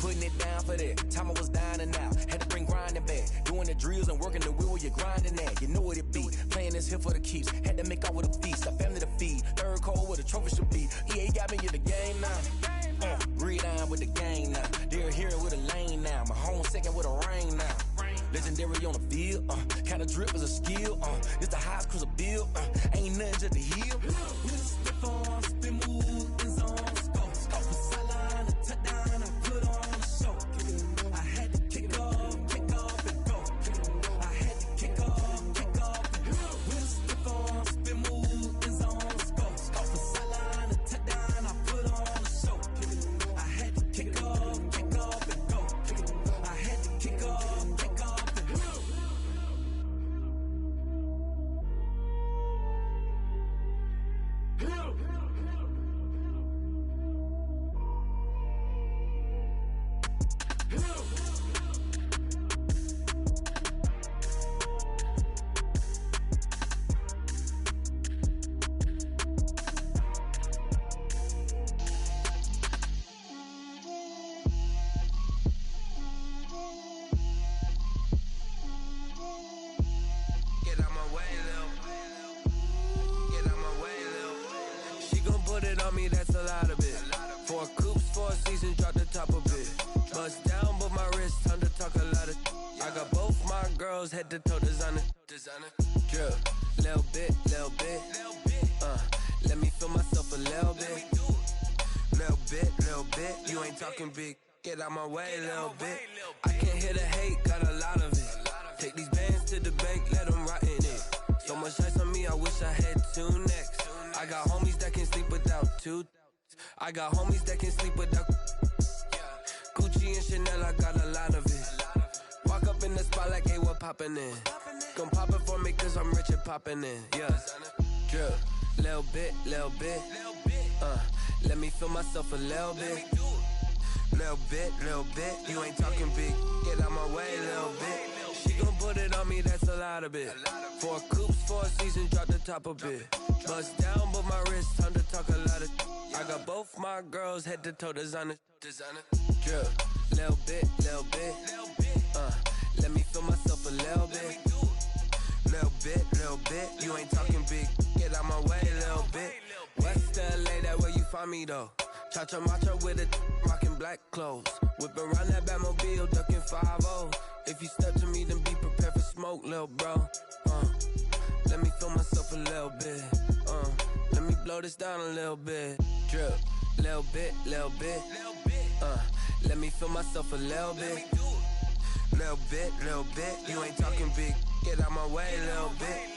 Putting it down for that, time I was dying and out, had to bring grinding back, doing the drills and working the wheel where you're grinding at, you know what it be, playing this here for the keeps, had to make out with a feast, a family to feed, third cold where the trophy should be, EA got me in the game now, breathe on with the game now, they're here with a lane now, my home second with a rain now, legendary on the field, kinda drip is a skill, this the highest cruiser bill, ain't nothing just the hill. We'll step on, spin, move, and zone, go for sideline, a touchdown, I put on a show. I had to kick off and go. I had to kick off and go. We'll step on, spin, move, and zone, go for sideline, a touchdown, I put on a show. I had to kick off and go. me, that's a lot of it. 4 coops, 4 seasons, drop the top a bit. Bust down, but my wrist, time to talk a lot of. I got both my girls, head to toe designer. Drip, little bit. Let me feel myself a little bit. Little bit. You ain't talking big. Get out my way, little bit. I can't hear the hate, got a lot of it. Take these bands to the bank, let them rot in it. So much ice on me, I wish I had 2 necks. I got homies that can sleep without 2. I got homies that can sleep without Gucci and Chanel, I got a lot of it. Walk up in the spot like, hey, what poppin' in? Come pop it for me, cause I'm rich and poppin' in. Yeah, drip, little bit. Let me feel myself a little bit. Little bit. You ain't talking big. Get out my way, little bit. She gon' put it on me, that's a lot of it. 4 coops, 4 seasons, drop the top a bit. Bust down, but my wrist, time to talk a lot of. I got both my girls, head to toe designer. Drip, little bit. Let me feel myself a little bit. Little bit. You ain't talking big. Get out my way, little bit. West LA, that where you find me though. Cha-cha matcha with it, rockin' black clothes. Whip around that Batmobile, ducking 5-0. If you step to me, then be prepared for smoke, lil' bro. Let me feel myself a little bit. Let me blow this down a little bit. Drip, little bit. Let me feel myself a little bit. Little bit. You ain't talking big. Get out my way, little bit.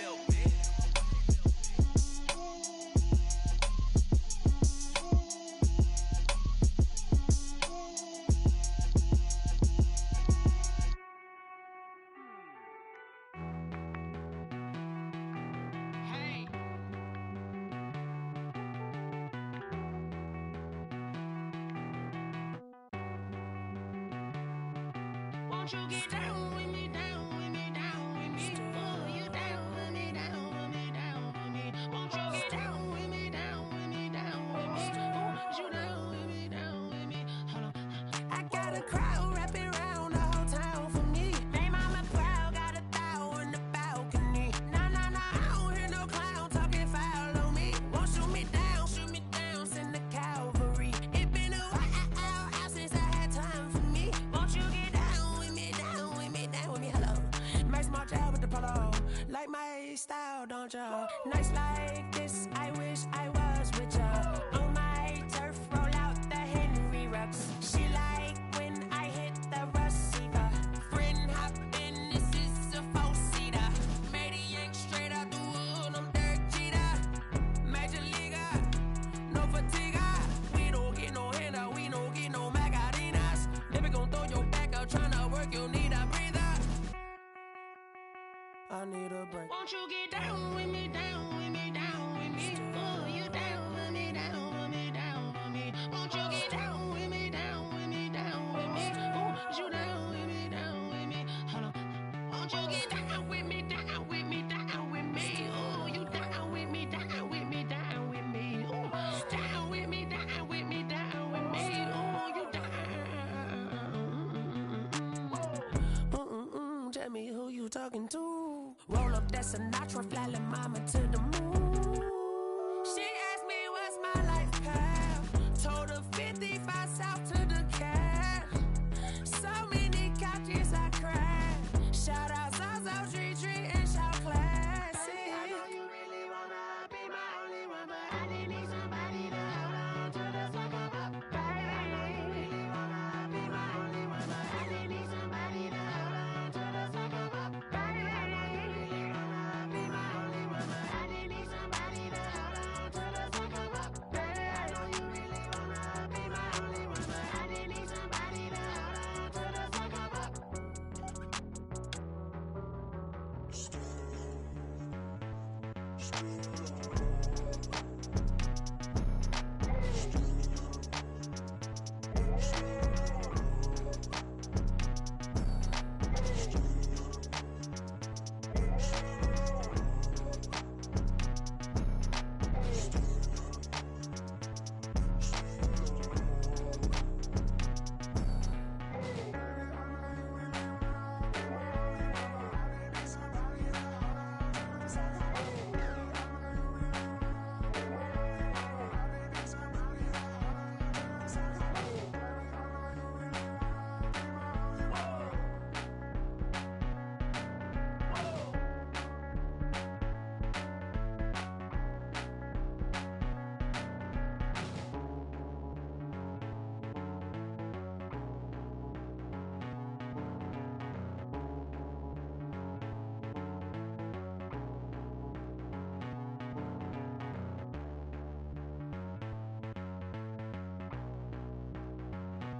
Won't you get down with me, down with me, down with me? Oh, you down with me, down with me, down with me. Won't you get down with me, down with me, down with me? Oh, you down with me, down with me? Hold on. I got a crowd wrapping around the whole town for me. They mama proud, got a thou in the balcony. Nah, I don't hear no clown talking foul on me. Won't shoot me down, send the cavalry. It been a while since I had time for me. Won't you get down with me, down with me, down with me? Hello. Max my job with the polo. Like my style, don't y'all? Nights like this, I wish I was with y'all. On my turf, roll out the Henry Rux. She like when I hit the receiver. Friend hop in, this is a 4-seater. Made a yank straight out the wood, I'm Derek Jeter. Major leaguer, no fatigue. We don't get no handout, we don't get no Macarinas. Never gon' throw your back out, tryna work, you need a breather. I need a break. Won't you get down with me, down with me, down with me? Oh, you down with me, down with me, down with me? Won't you get down with me, down with me, down with me? Oh, you down with me, down with me? Hold on. Won't you get down with me, down with me, down with me? Oh, you down with me, down with me, down with me? Oh, down with me, down with me, down with me? Oh, you down. Tell me who you talking to. Roll up that Sinatra, fly la mama to the moon. She asked me what's my life path. Told her 55 south to the cat. So many couches I cried. Shout out South Street and shout classic. I know you really wanna be my only one, but I didn't need somebody to hold on to the second up. Baby, I know you really wanna be my only one, but I didn't need somebody to hold on to the second up. Baby, I know you really wanna be my only one, but I didn't need somebody to hold on to the second up. Baby, I know you really wanna be my only one, but I didn't need somebody to hold on to the second up.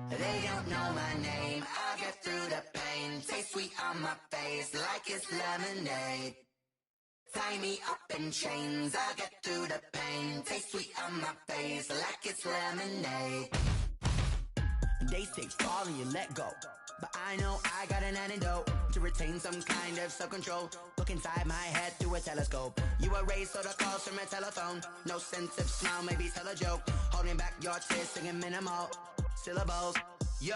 They don't know my name, I'll get through the pain. Taste sweet on my face like it's lemonade. Tie me up in chains, I'll get through the pain. Taste sweet on my face like it's lemonade. They say fall and you let go, but I know I got an antidote to retain some kind of self-control. Look inside my head through a telescope. You erase all the calls from a telephone. No sense of smile, maybe tell a joke. Holding back your tears, singing minimal syllables. Yo,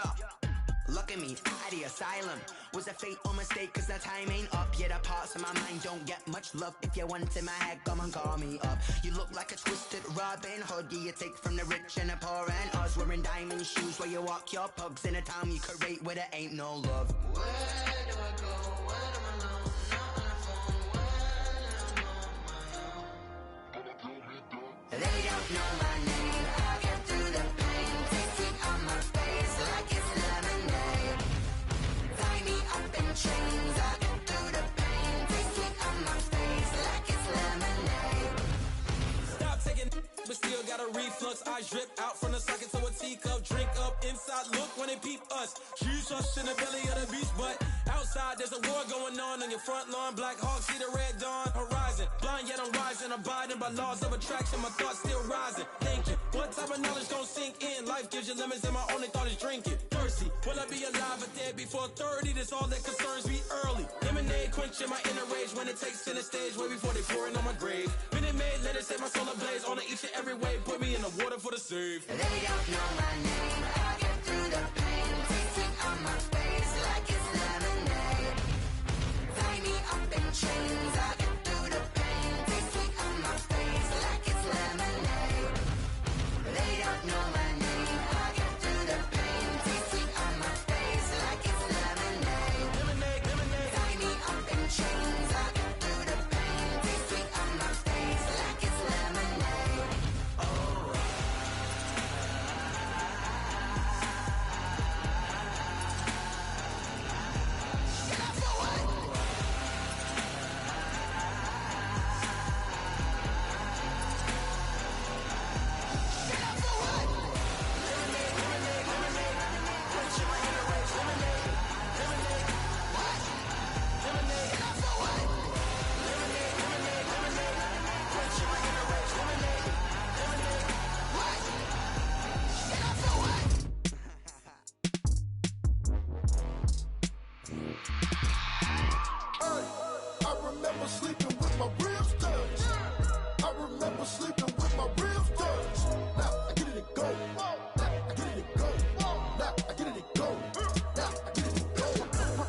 look at me, out the asylum. Was a fate or mistake, cause the time ain't up. Yet the parts of my mind don't get much love. If you want in my head, come and call me up. You look like a twisted Robin Hood. Yeah, you take from the rich and the poor and us. Wearing diamond shoes where you walk your pugs. In a town you create where there ain't no love. Where do I go? When I'm alone? Not on the phone. When I'm on my own. They don't know my name. I'll get through the pain. Taste sweet on my face like it's lemonade. Tie me up in chains. I'll get through the pain. Taste sweet on my face like it's lemonade. Stop taking, but still got a reflux. Eyes drip out from the socket to a teacup. Drink up inside, look when they peep us. Shoes us in the belly of the beast, but outside there's a war going on your front lawn. Black Hawk, see the red dawn horizon. Blind yet I'm rising, abiding by laws of attraction. My thoughts still rising, thinking what type of knowledge gon' sink in? Life gives you lemons and my only thought is drinking. Thirsty, will I be alive or dead before 30? That's all that concerns me early. Lemonade quenching my inner rage when it takes center stage way before they pour it on my grave. Minute Maid, let it set my soul ablaze on each and every way. Put me in the water for the save. They don't know my name. I'll get through the pain. Taste sweet on my face like it's lemonade. Tie me up in chains. I'll get through the pain. Taste sweet on my face like it's lemonade. They don't know my name. I'll get through the pain. Taste sweet on my face like it's lemonade. Lemonade, lemonade. Tie me up in chains. I'll get through the pain. Taste sweet on my face like it's lemonade. I remember sleeping with my ribs touched. I remember sleeping with my ribs touched. Now I get it and go. Now I get it and go. Now I get it and go. Now I get it and go.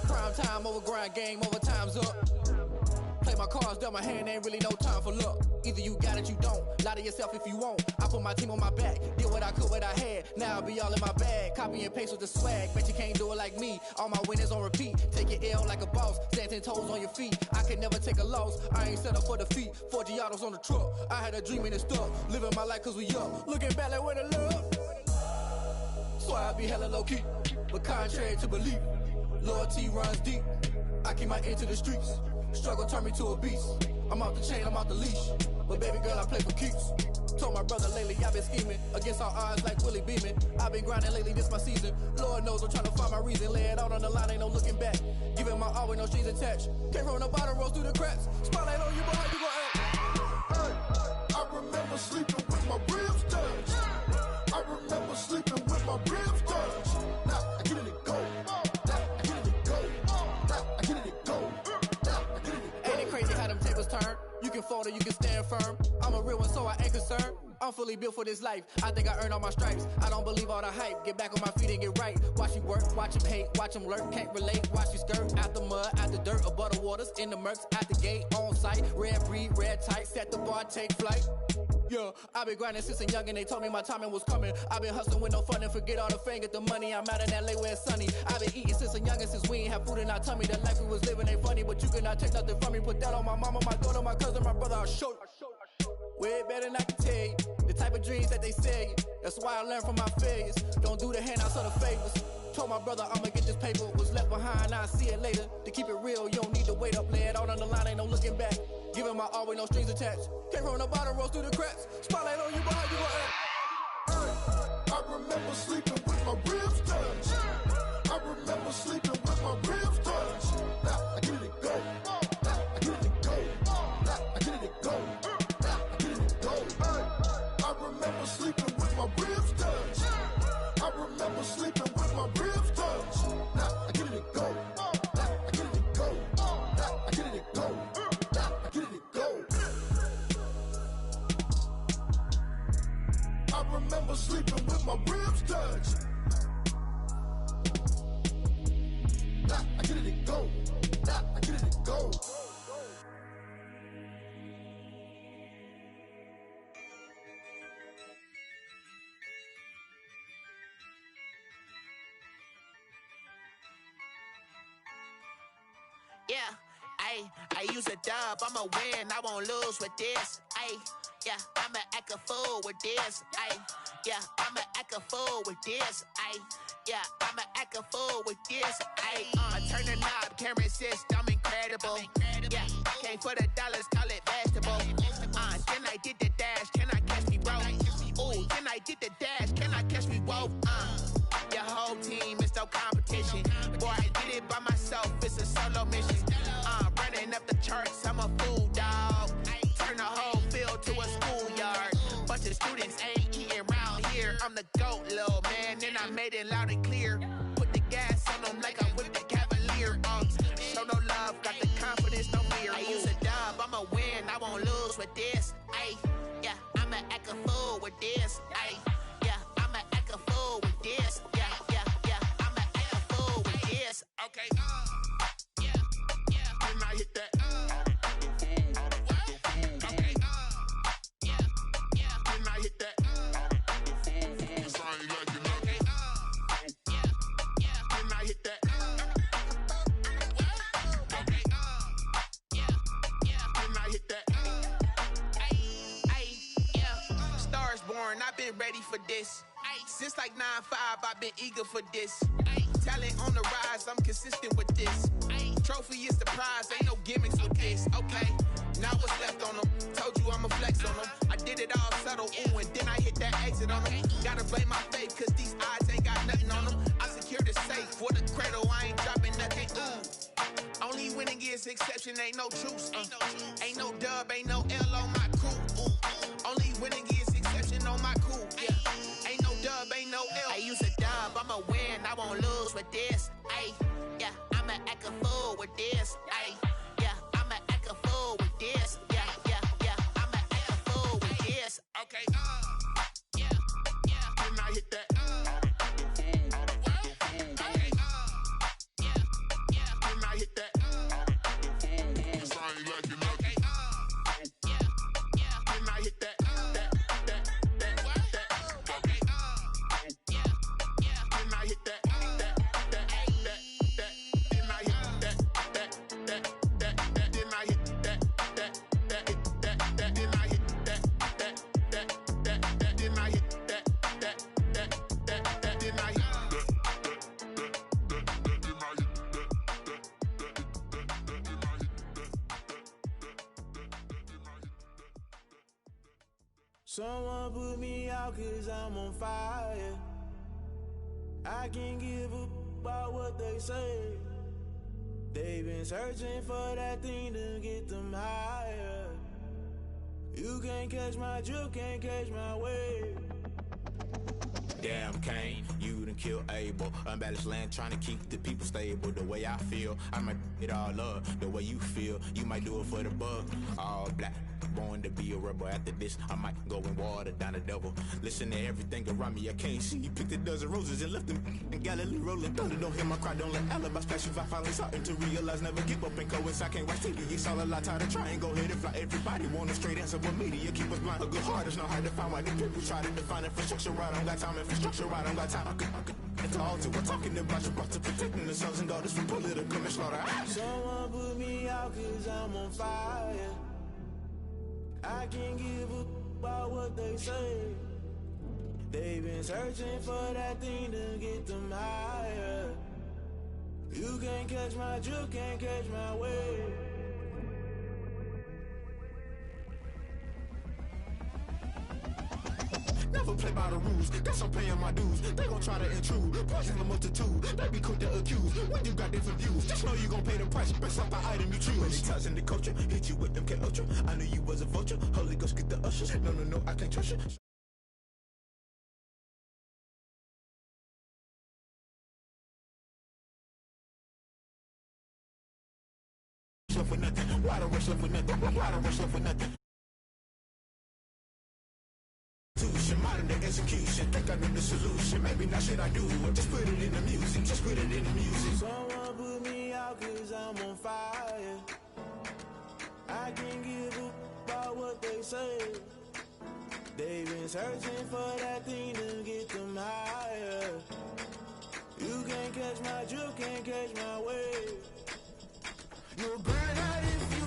Prime time over grind game, over time's up. Play my cards, dealt my hand, ain't really no time for luck. Either you got it, you don't. Lie to yourself if you won't. I put my team on my back, did what I could, what I had. Now I'll be all in my bag, copy and paste with the swag. Bet you can't do it like me. All my winners on repeat. Take your L like a boss, stand 10 toes on your feet. I can never take a loss. I ain't set up for defeat. 4 Giottos on the truck. I had a dream and it stuck. Living my life cause we up. Looking back like where the love. So I be hella low key, but contrary to belief, loyalty runs deep. I keep my ear to the streets. Struggle turned me to a beast. I'm off the chain, I'm off the leash. But baby girl, I play for keeps. Told my brother lately, I've been scheming against all odds like Willie Beeman. I've been grinding lately, this my season. Lord knows I'm trying to find my reason. Lay it out on the line, ain't no looking back. Giving my all with no strings attached. Came from the bottom, rose through the cracks. Spotlight on you, but how you gon' act? Hey, I remember sleeping with my ribs touched. I remember sleeping with my ribs touched. Now I get it and go. Now I get it and go. Now I get it and go. Now I get it and go. Ain't it crazy how them tables turn? You can fold or you can stand firm. I'm a real one, so I ain't concerned. I'm fully built for this life. I think I earned all my stripes. I don't believe all the hype. Get back on my feet and get right. Watch you work, watch him hate, watch him lurk. Can't relate, watch you skirt. Out the mud, out the dirt, above the waters, in the murks, out the gate, on site. Red breed, red tight, set the bar, take flight. Yeah, I been grinding since a young and they told me my timing was coming. I been hustling with no fun and forget all the fame, get the money. I'm out in LA where it's sunny. I been eating since a young and since we ain't have food in our tummy. The life we was living ain't funny, but you cannot take nothing from me. Put that on my mama, my daughter, my cousin, my brother, I'll show you. Way better than I can tell you. The type of dreams that they sell you. That's why I learned from my failures. Don't do the handouts or the favors. Told my brother I'ma get this paper. Was left behind, I'll see it later. To keep it real, you don't need to wait up. Lay it out on the line, ain't no looking back. Giving my all with no strings attached. Came from the bottom, rose through the cracks. Spotlight on you, but how you gon' act? I remember sleeping with my ribs touched. sleeping with my ribs touched. Now I get it go. Now I get it go. Now I get it go. Now I get it go. I remember sleeping with my ribs touched. I remember sleeping with my ribs touched. Now I get it go. Now I get it go. Now I get it go. Now I get it go. I remember sleeping with my ribs touched. Now I get it go. Now I get it go. Yeah, I use a dub, I'ma win, I won't lose with this. Yeah, I'ma act a fool with this. Yeah, I'ma act a fool with this. Yeah, I'ma act a fool with this. I turn the knob, can't resist, I'm incredible. Yeah, came for the dollars, call it vegetable. Then I did the dash, can I catch me, bro? Ooh, then I did the dash, can I catch me, whoa? Your whole team is no competition. Boy, I did it by myself, it's a solo mission. Running up the charts, I'm a fool, dog. Turn the whole field to a schoolyard. Bunch of students ain't eating round here. I'm the GOAT, little man, and I made it loud and clear. Put the gas on them like I'm with the Cavalier. Show no love, got the confidence, no fear. I use a dub, I'ma win, I won't lose with this. Yeah, I'ma act a fool with this. Yeah, I'ma act a fool with this. Yeah, I'ma act a fool with this. Okay, then I hit that. Okay, then I hit that. Cause I ain't like it, okay. Then I hit that. Okay, then I hit that. Yeah, Stars born, I've been ready for this. Since like 9-5, I've been eager for this. Talent on the rise, I'm consistent with this. Trophy is the prize, ain't no gimmicks with this. Okay, now what's left on them? Told you I'ma flex on them. I did it all subtle, ooh, and then I hit that exit on them. Gotta blame my faith, cause these odds ain't got nothing on them. I secured the safe for the cradle, I ain't dropping nothing, ooh. Only winning is exception, ain't no truce. Ain't no dub, ain't no L on my crew. Ooh. Only winning is exception on my crew. Yeah. Ain't no dub, ain't no L. I use a dub, I'ma win, I won't lose with this. Yeah, I'ma act a fool with this. Yeah, I'ma act a fool with this. Yeah, I'ma act a fool with this. Okay, then I hit that. Okay, then I hit that. Cause I ain't like it, okay. Then I hit that. Okay, then I hit that. Someone put me out cause I'm on fire. I can't give a about what they say. They've been searching for that thing to get them higher. You can't catch my drift, can't catch my wave. Damn Kane, you done killed Abel. Unbalanced land trying to keep the people stable. The way I feel, I might it all up. The way you feel, you might do it for the bug. All black, born to be a rebel. After this, I might go and water down the devil. Listen to everything around me, I can't see. Picked a dozen roses and left them in Galilee rolling thunder. Don't hear my cry, don't let alibis flash. If I finally starting to realize, never give up and coincide. Can't watch TV, it's all a lot. Tired of trying, go ahead and fly. Everybody want a straight answer, but media keep us blind. A good heart is not hard to find. Why the people try to define infrastructure right? I don't got time, infrastructure right, I don't got time. I could talk to. We're talking about your to protecting the sons and daughters from political and slaughter. Someone put me out cause I'm on fire. I can't give a about what they say. They've been searching for that thing to get them higher. You can't catch my drift, can't catch my wave. Now never play by the rules. Guess I'm paying my dues. They gon' try to intrude. Poison the multitude. They be quick to accuse. When you got different views, just know you gon' pay the price based off the item you choose. Many times in the culture, hit you with MK Ultra. I knew you was a vulture. Holy Ghost get the ushers. No, I can't trust you. For nothing. Why the rush love for nothing? Why the rush love for nothing? Modern day execution, think I know the solution. Maybe not shit I do, just put it in the music. Just put it in the music. Someone put me out cause I'm on fire. I can't give up about what they say. They've been searching for that thing to get them higher. You can't catch my drift, can't catch my wave. You'll burn out if you